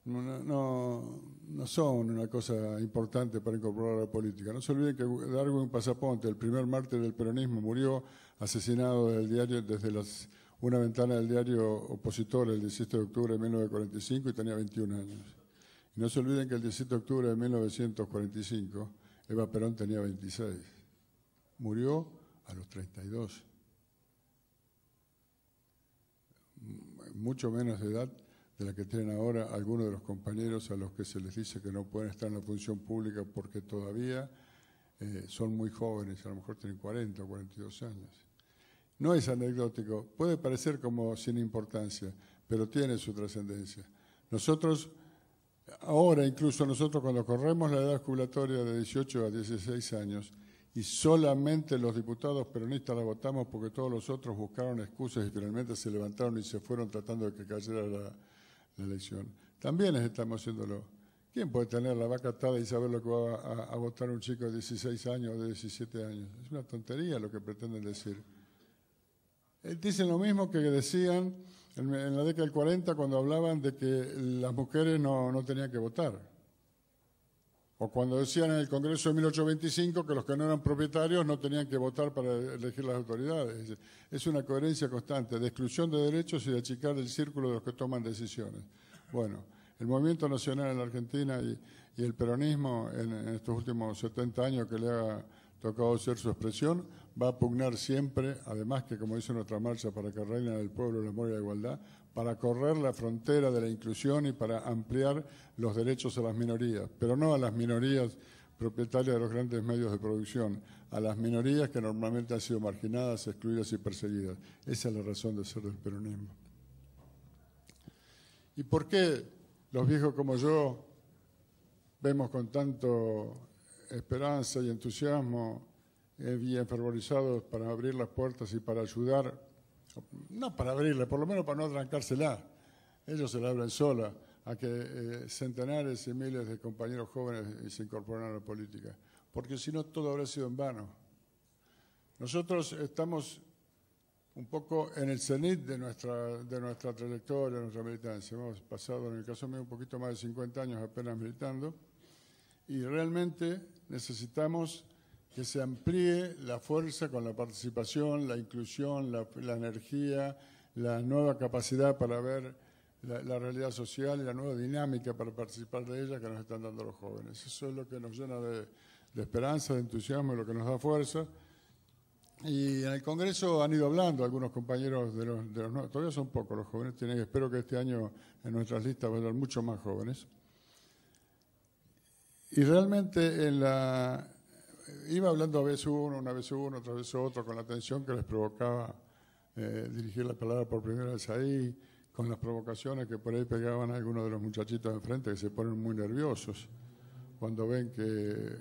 una cosa importante para incorporar a la política. No se olviden que Darwin Pasaponte, el primer mártir del peronismo, murió asesinado desde una ventana del diario opositor el 17 de octubre de 1945 y tenía 21 años. Y no se olviden que el 17 de octubre de 1945 Eva Perón tenía 26. Murió a los 32. Mucho menos de edad de la que tienen ahora algunos de los compañeros a los que se les dice que no pueden estar en la función pública porque todavía son muy jóvenes, a lo mejor tienen 40 o 42 años. No es anecdótico, puede parecer como sin importancia, pero tiene su trascendencia. Nosotros, ahora incluso nosotros cuando corremos la edad jubilatoria de 18 a 16 años y solamente los diputados peronistas la votamos porque todos los otros buscaron excusas y finalmente se levantaron y se fueron tratando de que cayera la elección. También estamos haciéndolo. ¿Quién puede tener la vaca atada y saber lo que va a votar un chico de 16 años o de 17 años? Es una tontería lo que pretenden decir. Dicen lo mismo que decían en la década del 40 cuando hablaban de que las mujeres no tenían que votar. O cuando decían en el Congreso de 1825 que los que no eran propietarios no tenían que votar para elegir las autoridades. Es una coherencia constante de exclusión de derechos y de achicar el círculo de los que toman decisiones. Bueno, el movimiento nacional en la Argentina y el peronismo en estos últimos 70 años que le ha tocado ser su expresión, va a pugnar siempre, además que como dice nuestra marcha, para que reine el pueblo el amor y la igualdad, para correr la frontera de la inclusión y para ampliar los derechos a las minorías, pero no a las minorías propietarias de los grandes medios de producción, a las minorías que normalmente han sido marginadas, excluidas y perseguidas. Esa es la razón de ser del peronismo. ¿Y por qué los viejos como yo vemos con tanto esperanza y entusiasmo y enfervorizados para abrir las puertas y para ayudar, no para abrirla, por lo menos para no trancársela, ellos se la abren sola, a que centenares y miles de compañeros jóvenes se incorporen a la política? Porque si no, todo habrá sido en vano. Nosotros estamos un poco en el cenit de nuestra trayectoria, de nuestra militancia. Hemos pasado, en el caso mío, un poquito más de 50 años apenas militando, y realmente necesitamos que se amplíe la fuerza con la participación, la inclusión, la energía, la nueva capacidad para ver la realidad social y la nueva dinámica para participar de ella que nos están dando los jóvenes. Eso es lo que nos llena de esperanza, de entusiasmo y lo que nos da fuerza. Y en el Congreso han ido hablando algunos compañeros de los nuevos, todavía son pocos los jóvenes, espero que este año en nuestras listas vayan mucho más jóvenes. Y realmente iba hablando a veces uno, una vez uno, otra vez otro, con la tensión que les provocaba dirigir la palabra por primera vez ahí, con las provocaciones que por ahí pegaban a algunos de los muchachitos de enfrente que se ponen muy nerviosos cuando ven que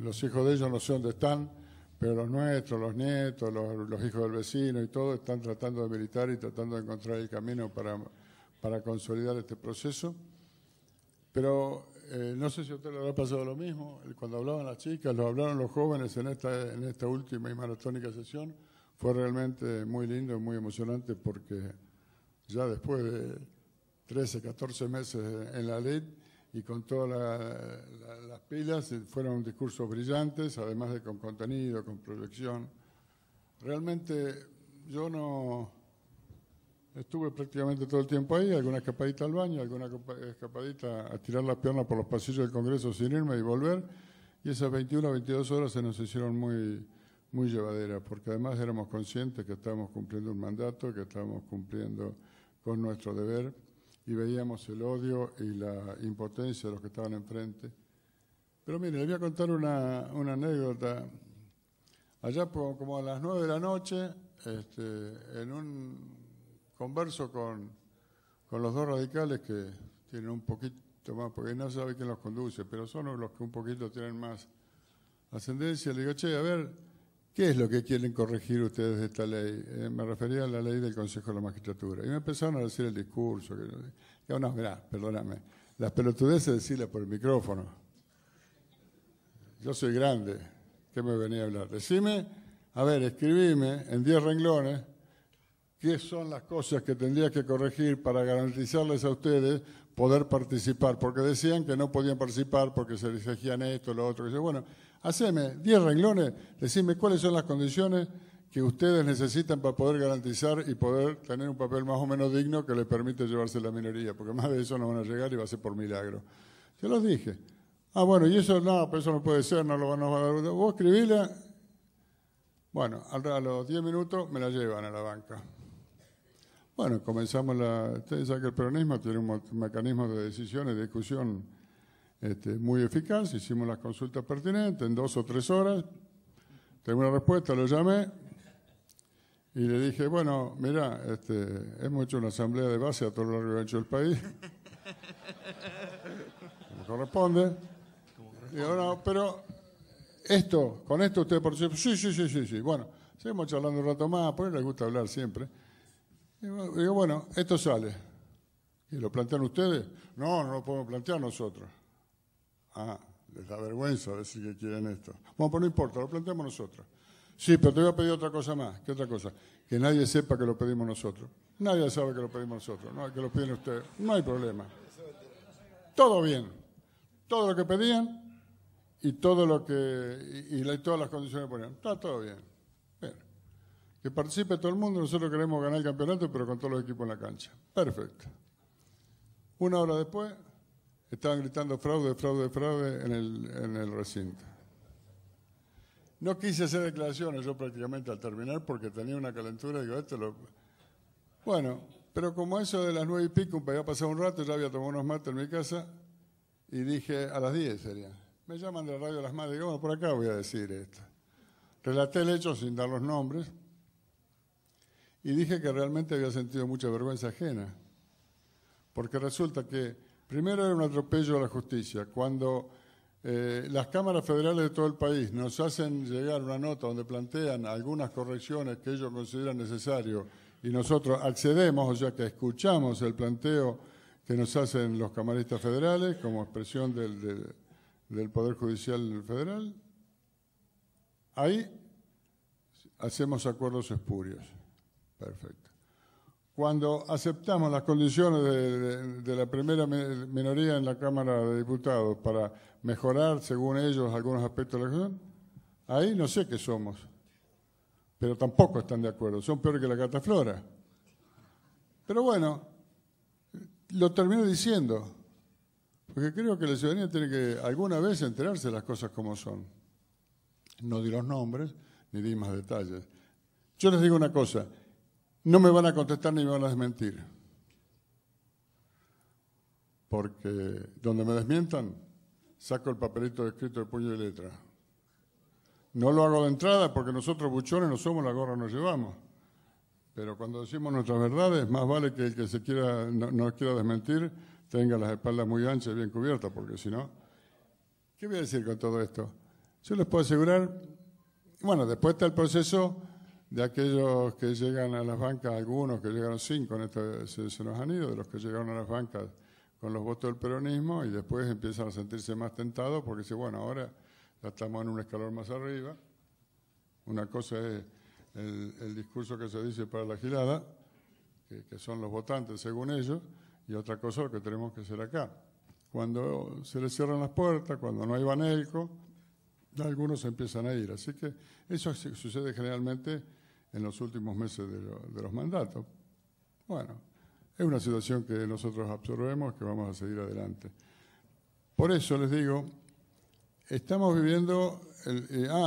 los hijos de ellos no sé dónde están, pero los nuestros, los nietos, los hijos del vecino y todo están tratando de militar y tratando de encontrar el camino para consolidar este proceso. Pero no sé si a usted le habrá pasado lo mismo, cuando hablaban las chicas, lo hablaron los jóvenes en esta última y maratónica sesión, fue realmente muy lindo y muy emocionante porque ya después de 13, 14 meses en la ley y con todas las pilas, fueron discursos brillantes, además de con contenido, con proyección. Realmente yo no estuve prácticamente todo el tiempo ahí, alguna escapadita al baño, alguna escapadita a tirar la pierna por los pasillos del Congreso sin irme y volver, y esas 21 o 22 horas se nos hicieron muy, muy llevaderas, porque además éramos conscientes que estábamos cumpliendo un mandato, que estábamos cumpliendo con nuestro deber, y veíamos el odio y la impotencia de los que estaban enfrente. Pero mire, les voy a contar una anécdota. Allá como a las 9 de la noche, en un converso con los dos radicales que tienen un poquito más, porque no sabe quién los conduce, pero son los que un poquito tienen más ascendencia. Le digo, che, a ver, ¿qué es lo que quieren corregir ustedes de esta ley? Me refería a la ley del Consejo de la Magistratura. Y me empezaron a decir el discurso. Digo, no, mirá, perdóname, las pelotudeces decirlas por el micrófono. Yo soy grande, ¿qué me venía a hablar? Decime, a ver, escribime en 10 renglones qué son las cosas que tendría que corregir para garantizarles a ustedes poder participar, porque decían que no podían participar porque se les exigían esto, lo otro. Y bueno, haceme 10 renglones, decime cuáles son las condiciones que ustedes necesitan para poder garantizar y poder tener un papel más o menos digno que les permite llevarse la minoría, porque más de eso no van a llegar y va a ser por milagro. Yo los dije. Ah, bueno, y eso no, pero eso no puede ser, no lo van a dar. Vos escribíla. Bueno, a los 10 minutos me la llevan a la banca. Bueno, comenzamos ustedes saben que el peronismo tiene un mecanismo de decisión y de discusión muy eficaz. Hicimos las consultas pertinentes en 2 o 3 horas. Tengo una respuesta, lo llamé y le dije, bueno, mira, hemos hecho una asamblea de base a todo lo largo y ancho del país. Como corresponde. Digo, no, pero con esto usted participa. Sí. Bueno, seguimos charlando un rato más, porque les gusta hablar siempre. Digo, bueno, esto sale. ¿Y lo plantean ustedes? No lo podemos plantear nosotros. Ah, les da vergüenza decir que quieren esto. Bueno, pues no importa, lo planteamos nosotros. Sí, pero te voy a pedir otra cosa más. ¿Qué otra cosa? Que nadie sepa que lo pedimos nosotros. Nadie sabe que lo pedimos nosotros, no, que lo piden ustedes. No hay problema. Todo bien. Todo lo que pedían y todo lo que y todas las condiciones que ponían. Está todo bien. Bien. Que participe todo el mundo, nosotros queremos ganar el campeonato, pero con todos los equipos en la cancha. Perfecto. 1 hora después, estaban gritando fraude en el recinto. No quise hacer declaraciones yo prácticamente al terminar porque tenía una calentura y digo, Bueno, pero como eso de las 9 y pico, había pasado un rato, ya había tomado unos mates en mi casa y dije, a las 10 sería. Me llaman de la radio a las madres y digo, bueno, por acá voy a decir esto. Relaté el hecho sin dar los nombres y dije que realmente había sentido mucha vergüenza ajena. Porque resulta que primero era un atropello a la justicia. Cuando las cámaras federales de todo el país nos hacen llegar una nota donde plantean algunas correcciones que ellos consideran necesario y nosotros accedemos, o sea que escuchamos el planteo que nos hacen los camaristas federales como expresión del Poder Judicial Federal, ahí hacemos acuerdos espurios. Perfecto. Cuando aceptamos las condiciones de la primera minoría en la Cámara de Diputados para mejorar, según ellos, algunos aspectos de la cuestión, ahí no sé qué somos, pero tampoco están de acuerdo, son peores que la cataflora. Pero bueno, lo termino diciendo, porque creo que la ciudadanía tiene que alguna vez enterarse de las cosas como son. No di los nombres, ni di más detalles. Yo les digo una cosa, no me van a contestar ni me van a desmentir. Porque donde me desmientan, saco el papelito escrito de puño y letra. No lo hago de entrada porque nosotros buchones no somos, la gorra nos llevamos. Pero cuando decimos nuestras verdades, más vale que el que no quiera desmentir tenga las espaldas muy anchas y bien cubiertas, porque si no... ¿Qué voy a decir con todo esto? Yo les puedo asegurar... Bueno, después está el proceso de aquellos que llegan a las bancas, algunos que llegaron 5, se nos han ido, de los que llegaron a las bancas con los votos del peronismo y después empiezan a sentirse más tentados porque dicen, bueno, ahora ya estamos en un escalón más arriba. Una cosa es el discurso que se dice para la gilada, que son los votantes según ellos, y otra cosa lo que tenemos que hacer acá. Cuando se les cierran las puertas, cuando no hay banelco, algunos empiezan a ir. Así que eso sucede generalmente en los últimos meses de los mandatos. Bueno, es una situación que nosotros absorbemos, que vamos a seguir adelante. Por eso les digo, estamos viviendo,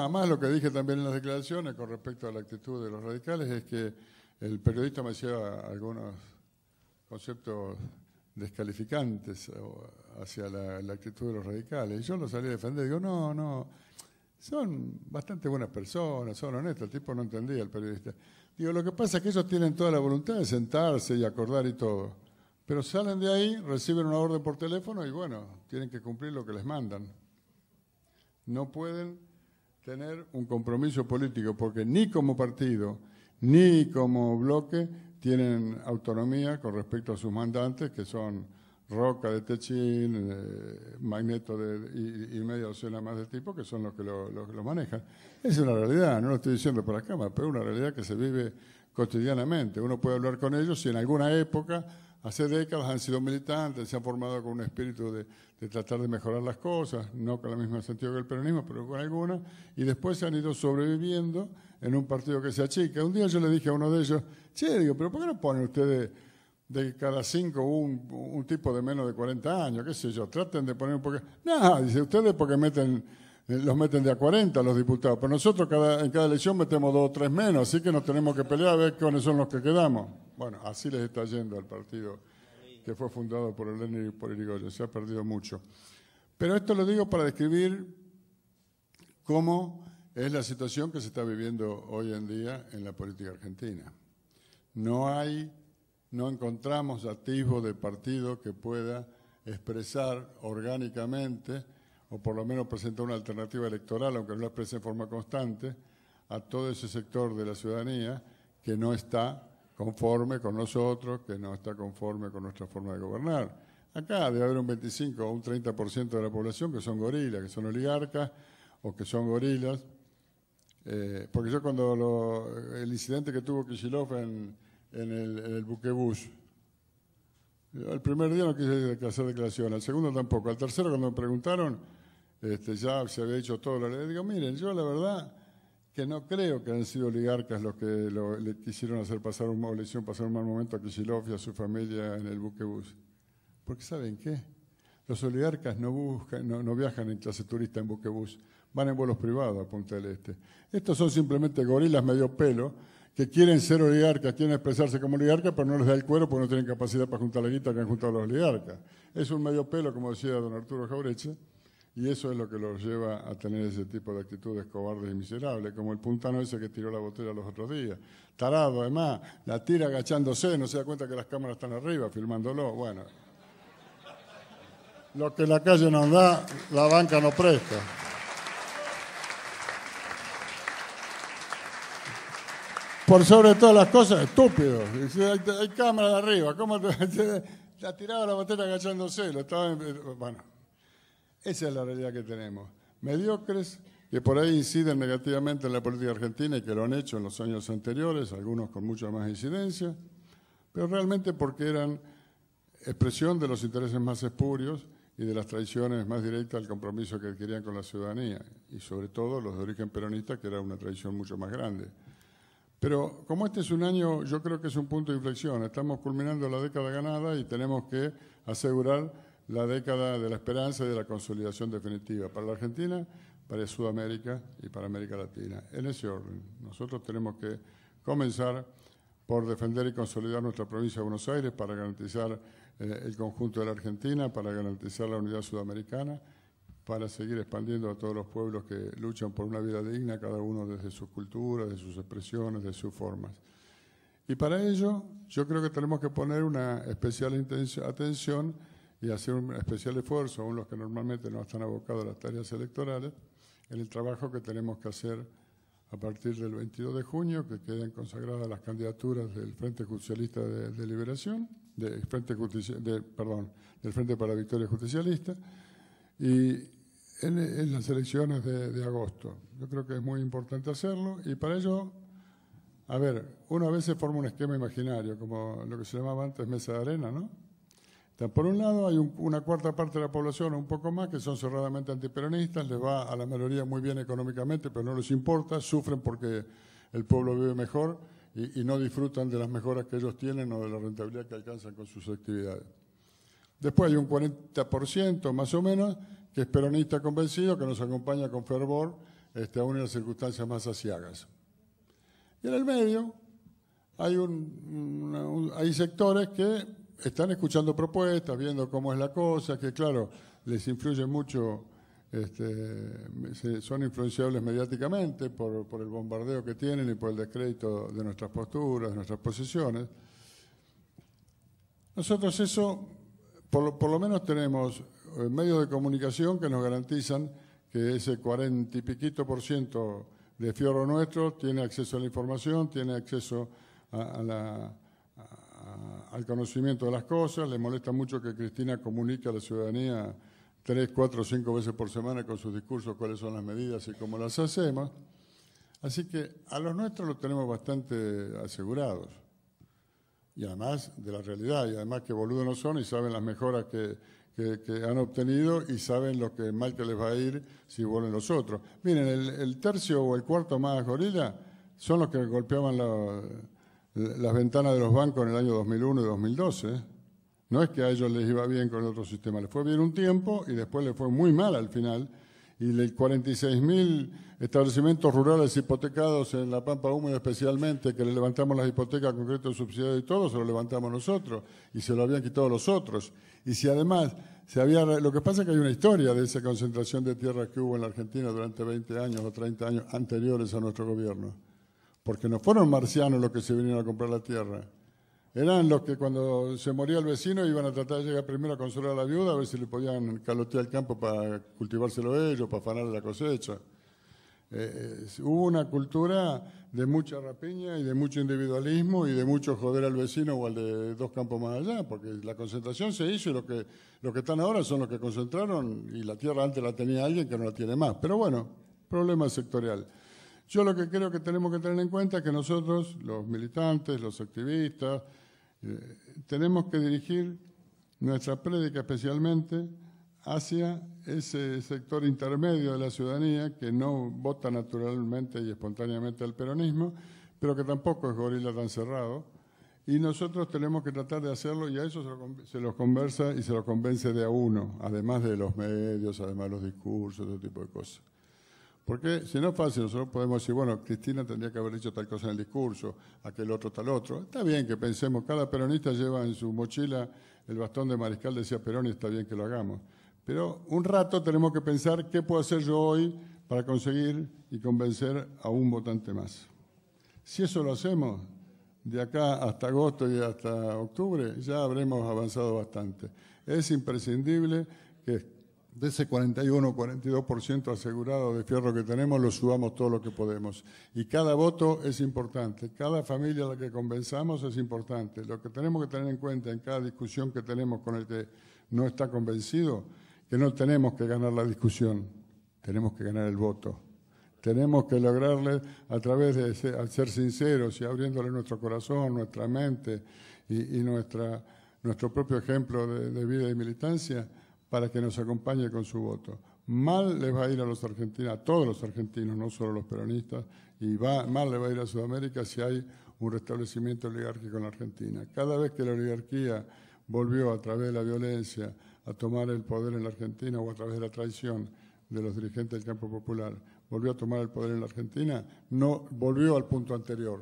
más lo que dije también en las declaraciones con respecto a la actitud de los radicales, es que el periodista me hacía algunos conceptos descalificantes hacia la actitud de los radicales. Y yo lo salí a defender, digo, no, son bastante buenas personas, son honestos, el tipo no entendía, el periodista. Digo, lo que pasa es que ellos tienen toda la voluntad de sentarse y acordar y todo, pero salen de ahí, reciben una orden por teléfono y bueno, tienen que cumplir lo que les mandan. No pueden tener un compromiso político porque ni como partido ni como bloque tienen autonomía con respecto a sus mandantes, que son Roca de Techín, Magneto y media docena más de tipo, que son los que lo manejan. Es una realidad, no lo estoy diciendo por la cámara, pero es una realidad que se vive cotidianamente. Uno puede hablar con ellos si en alguna época, hace décadas, han sido militantes, se han formado con un espíritu de tratar de mejorar las cosas, no con el mismo sentido que el peronismo, pero con algunas, y después se han ido sobreviviendo en un partido que se achica. Un día yo le dije a uno de ellos, che, digo, pero ¿por qué no ponen ustedes de cada 5 un tipo de menos de 40 años? ¿Qué sé yo? Traten de poner un poco... No, dice, ustedes porque los meten de a 40 los diputados, pero nosotros en cada elección metemos 2 o 3 menos, así que nos tenemos que pelear a ver cuáles son los que quedamos. Bueno, así les está yendo al partido que fue fundado por Lenin y por Irigoyen, se ha perdido mucho. Pero esto lo digo para describir cómo es la situación que se está viviendo hoy en día en la política argentina. No encontramos atisbo de partido que pueda expresar orgánicamente, o por lo menos presentar una alternativa electoral, aunque no la exprese en forma constante, a todo ese sector de la ciudadanía que no está conforme con nosotros, que no está conforme con nuestra forma de gobernar. Acá debe haber un 25 o un 30% de la población que son gorilas, que son oligarcas o que son gorilas. Porque yo el incidente que tuvo Kicillof en el buquebús, el primer día no quise hacer declaración, al segundo tampoco, al tercero cuando me preguntaron, ya se había dicho todo, le digo, miren, yo la verdad que no creo que han sido oligarcas los que le quisieron hacer pasar un mal momento a Kicillof y a su familia en el buquebús. Porque ¿saben qué? Los oligarcas no viajan en clase turista en buquebús, van en vuelos privados a Punta del Este. Estos son simplemente gorilas medio pelo que quieren ser oligarcas, quieren expresarse como oligarcas, pero no les da el cuero porque no tienen capacidad para juntar la guita que han juntado los oligarcas. Es un medio pelo, como decía don Arturo Jauretche, y eso es lo que los lleva a tener ese tipo de actitudes cobardes y miserables, como el puntano ese que tiró la botella los otros días. Tarado, además, la tira agachándose, no se da cuenta que las cámaras están arriba, filmándolo. Bueno, lo que la calle nos da, la banca no presta. Por sobre todas las cosas, estúpido. Hay cámaras arriba, ¿cómo la tiraba la botella agachándose? Bueno, esa es la realidad que tenemos. Mediocres que por ahí inciden negativamente en la política argentina y que lo han hecho en los años anteriores, algunos con mucha más incidencia, pero realmente porque eran expresión de los intereses más espurios y de las traiciones más directas al compromiso que adquirían con la ciudadanía, y sobre todo los de origen peronista, que era una traición mucho más grande. Pero como este es un año, yo creo que es un punto de inflexión. Estamos culminando la década ganada y tenemos que asegurar la década de la esperanza y de la consolidación definitiva para la Argentina, para Sudamérica y para América Latina. En ese orden, nosotros tenemos que comenzar por defender y consolidar nuestra provincia de Buenos Aires para garantizar el conjunto de la Argentina, para garantizar la unidad sudamericana, para seguir expandiendo a todos los pueblos que luchan por una vida digna, cada uno desde sus culturas, de sus expresiones, de sus formas. Y para ello, yo creo que tenemos que poner una especial atención y hacer un especial esfuerzo, aún los que normalmente no están abocados a las tareas electorales, en el trabajo que tenemos que hacer a partir del 22 de junio, que queden consagradas las candidaturas del Frente Justicialista de Liberación, del Frente para la Victoria Justicialista, y en las elecciones de agosto. Yo creo que es muy importante hacerlo, y para ello, a ver, uno a veces forma un esquema imaginario, como lo que se llamaba antes mesa de arena, ¿no? Por un lado hay una cuarta parte de la población, un poco más, que son cerradamente antiperonistas, les va a la mayoría muy bien económicamente, pero no les importa, sufren porque el pueblo vive mejor y no disfrutan de las mejoras que ellos tienen o de la rentabilidad que alcanzan con sus actividades. Después hay un 40% más o menos que es peronista convencido, que nos acompaña con fervor, aún en las circunstancias más aciagas. Y en el medio hay sectores que están escuchando propuestas, viendo cómo es la cosa, que claro, les influye mucho son influenciables mediáticamente por el bombardeo que tienen y por el descrédito de nuestras posturas, de nuestras posiciones. Nosotros eso, por lo menos tenemos medios de comunicación que nos garantizan que ese 40 y piquito % de fierro nuestro tiene acceso a la información, tiene acceso al conocimiento de las cosas. Le molesta mucho que Cristina comunique a la ciudadanía 3, 4, 5 veces por semana con sus discursos cuáles son las medidas y cómo las hacemos. Así que a los nuestros los tenemos bastante asegurados. Y además de la realidad, y además que boludos no son y saben las mejoras que han obtenido y saben lo que mal que les va a ir si vuelven los otros. Miren, el tercio o el cuarto más gorila son los que golpeaban las ventanas de los bancos en el año 2001 y 2012. No es que a ellos les iba bien con el otro sistema, les fue bien un tiempo y después les fue muy mal al final. Y 46.000 establecimientos rurales hipotecados en la Pampa Húmeda especialmente, que le levantamos las hipotecas con crédito subsidiado y todo, se lo levantamos nosotros y se lo habían quitado los otros. Y si además lo que pasa es que hay una historia de esa concentración de tierras que hubo en la Argentina durante 20 años o 30 años anteriores a nuestro gobierno. Porque no fueron marcianos los que se vinieron a comprar la tierra. Eran los que cuando se moría el vecino iban a tratar de llegar primero a consolar a la viuda a ver si le podían calotear el campo para cultivárselo ellos, para afanarle la cosecha. Hubo una cultura de mucha rapiña y de mucho individualismo y de mucho joder al vecino o al de 2 campos más allá, porque la concentración se hizo y los que están ahora son los que concentraron y la tierra antes la tenía alguien que no la tiene más. Pero bueno, problema sectorial. Yo lo que creo que tenemos que tener en cuenta es que nosotros, los militantes, los activistas, tenemos que dirigir nuestra prédica especialmente hacia ese sector intermedio de la ciudadanía que no vota naturalmente y espontáneamente al peronismo, pero que tampoco es gorila tan cerrado. Y nosotros tenemos que tratar de hacerlo y a eso se los conversa y se los convence de a uno, además de los medios, además de los discursos, ese tipo de cosas. Porque si no es fácil, nosotros podemos decir, bueno, Cristina tendría que haber dicho tal cosa en el discurso, aquel otro tal otro. Está bien que pensemos, cada peronista lleva en su mochila el bastón de mariscal, decía Perón, y está bien que lo hagamos. Pero un rato tenemos que pensar qué puedo hacer yo hoy para conseguir y convencer a un votante más. Si eso lo hacemos, de acá hasta agosto y hasta octubre, ya habremos avanzado bastante. Es imprescindible que de ese 41 o 42% asegurado de fierro que tenemos, lo subamos todo lo que podemos. Y cada voto es importante, cada familia a la que convenzamos es importante. Lo que tenemos que tener en cuenta en cada discusión que tenemos con el que no está convencido, que no tenemos que ganar la discusión, tenemos que ganar el voto. Tenemos que lograrle a través de al ser sinceros y abriéndole nuestro corazón, nuestra mente y nuestro propio ejemplo de vida y militancia, para que nos acompañe con su voto. Mal les va a ir a los argentinos, a todos los argentinos, no solo a los peronistas, y mal le va a ir a Sudamérica si hay un restablecimiento oligárquico en la Argentina. Cada vez que la oligarquía volvió a través de la violencia a tomar el poder en la Argentina o a través de la traición de los dirigentes del campo popular, volvió a tomar el poder en la Argentina, no volvió al punto anterior.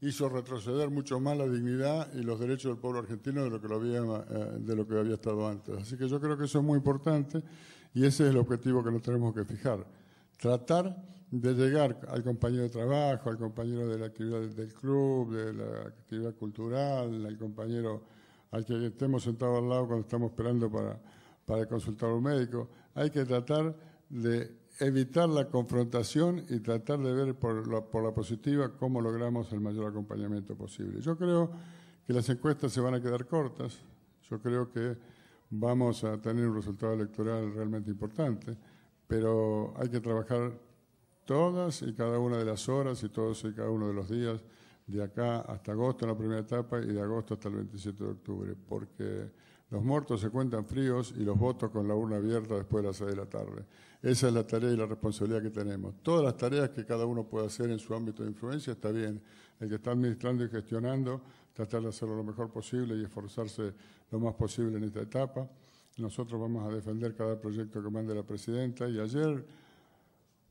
Hizo retroceder mucho más la dignidad y los derechos del pueblo argentino de lo que había estado antes. Así que yo creo que eso es muy importante y ese es el objetivo que nos tenemos que fijar. Tratar de llegar al compañero de trabajo, al compañero de la actividad del club, de la actividad cultural, al compañero al que estemos sentados al lado cuando estamos esperando para consultar a un médico. Hay que tratar de evitar la confrontación y tratar de ver por la positiva cómo logramos el mayor acompañamiento posible. Yo creo que las encuestas se van a quedar cortas, yo creo que vamos a tener un resultado electoral realmente importante, pero hay que trabajar todas y cada una de las horas y todos y cada uno de los días, de acá hasta agosto en la primera etapa y de agosto hasta el 27 de octubre, porque los muertos se cuentan fríos y los votos con la urna abierta después de las 6 de la tarde. Esa es la tarea y la responsabilidad que tenemos. Todas las tareas que cada uno puede hacer en su ámbito de influencia está bien. El que está administrando y gestionando, tratar de hacerlo lo mejor posible y esforzarse lo más posible en esta etapa. Nosotros vamos a defender cada proyecto que mande la presidenta y ayer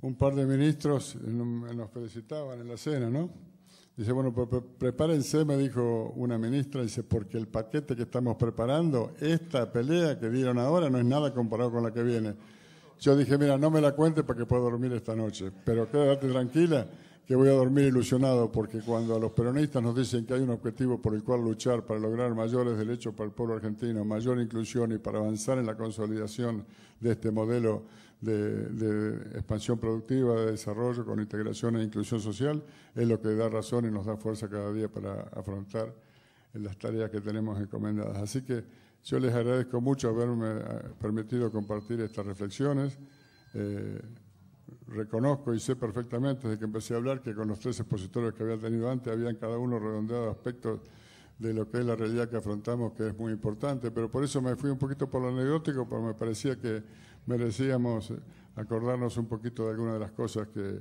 un par de ministros nos felicitaban en la cena, ¿no? Dice, bueno, prepárense, me dijo una ministra, dice, porque el paquete que estamos preparando, esta pelea que dieron ahora no es nada comparado con la que viene. yo dije, mira, no me la cuente para que pueda dormir esta noche, pero quédate tranquila que voy a dormir ilusionado, porque cuando a los peronistas nos dicen que hay un objetivo por el cual luchar para lograr mayores derechos para el pueblo argentino, mayor inclusión y para avanzar en la consolidación de este modelo de expansión productiva, de desarrollo con integración e inclusión social, es lo que da razón y nos da fuerza cada día para afrontar las tareas que tenemos encomendadas. Así que yo les agradezco mucho haberme permitido compartir estas reflexiones. Reconozco y sé perfectamente desde que empecé a hablar que con los 3 expositores que había tenido antes habían cada uno redondeado aspectos de lo que es la realidad que afrontamos, que es muy importante, pero por eso me fui un poquito por lo anecdótico, porque me parecía que merecíamos acordarnos un poquito de algunas de las cosas que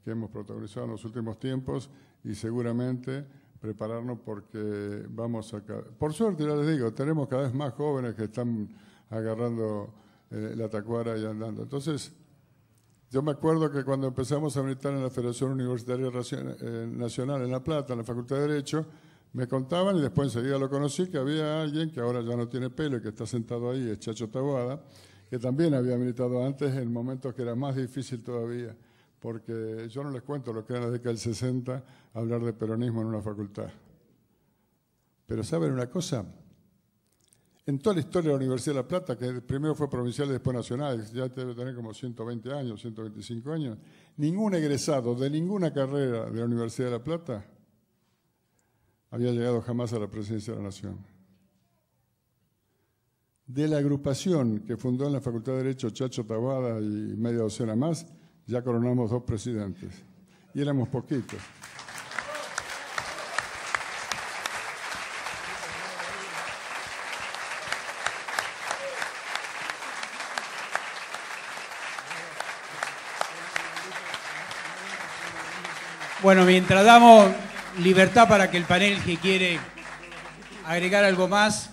hemos protagonizado en los últimos tiempos y seguramente prepararnos porque vamos a... Por suerte, ya les digo, tenemos cada vez más jóvenes que están agarrando la tacuara y andando. Entonces, yo me acuerdo que cuando empezamos a militar en la Federación Universitaria Nacional en La Plata, en la Facultad de Derecho, me contaban, y después enseguida lo conocí, que había alguien que ahora ya no tiene pelo y que está sentado ahí, es Chacho Taboada, que también había militado antes en momentos que era más difícil todavía, porque yo no les cuento lo que era en la década del 60 hablar de peronismo en una facultad. Pero ¿saben una cosa? En toda la historia de la Universidad de La Plata, que primero fue provincial y después nacional, ya debe tener como 120 años, 125 años, ningún egresado de ninguna carrera de la Universidad de La Plata había llegado jamás a la presidencia de la Nación. De la agrupación que fundó en la Facultad de Derecho Chacho Taboada y media docena más, ya coronamos 2 presidentes. Y éramos poquitos. Bueno, mientras damos libertad para que el panel que quiere agregar algo más,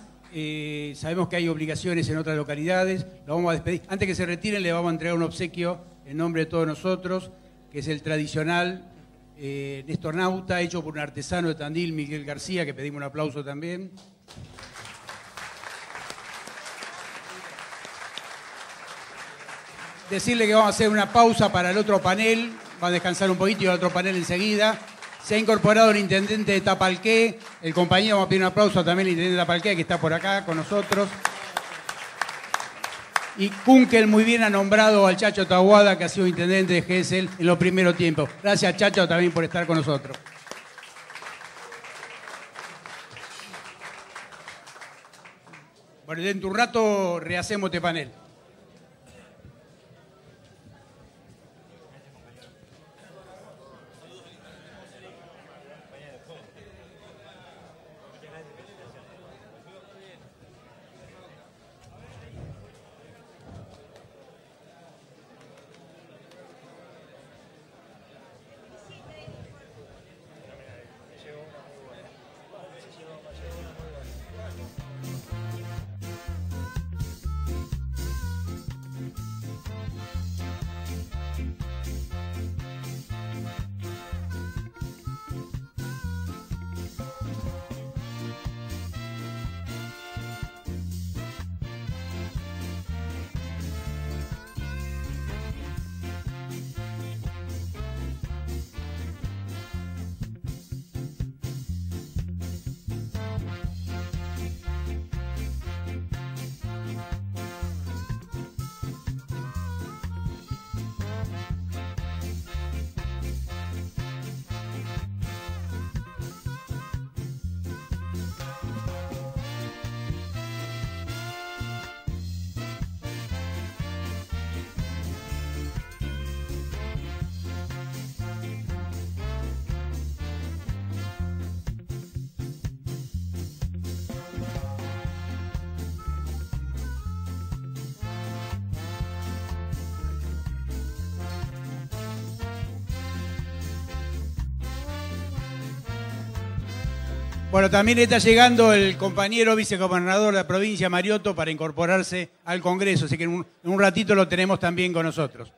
sabemos que hay obligaciones en otras localidades, lo vamos a despedir. Antes que se retiren, le vamos a entregar un obsequio en nombre de todos nosotros, que es el tradicional Néstor Nauta, hecho por un artesano de Tandil, Miguel García, que pedimos un aplauso también. Decirle que vamos a hacer una pausa para el otro panel, va a descansar un poquito y el otro panel enseguida. Se ha incorporado el intendente de Tapalqué, el compañero, vamos a pedir un aplauso también al intendente de Tapalqué, que está por acá con nosotros. Y Kunkel muy bien ha nombrado al Chacho Taboada, que ha sido intendente de Gesell en los primeros tiempos. Gracias, Chacho, también por estar con nosotros. Bueno, dentro de un rato rehacemos este panel. Bueno, también está llegando el compañero vicegobernador de la provincia, Mariotto, para incorporarse al Congreso, así que en un ratito lo tenemos también con nosotros.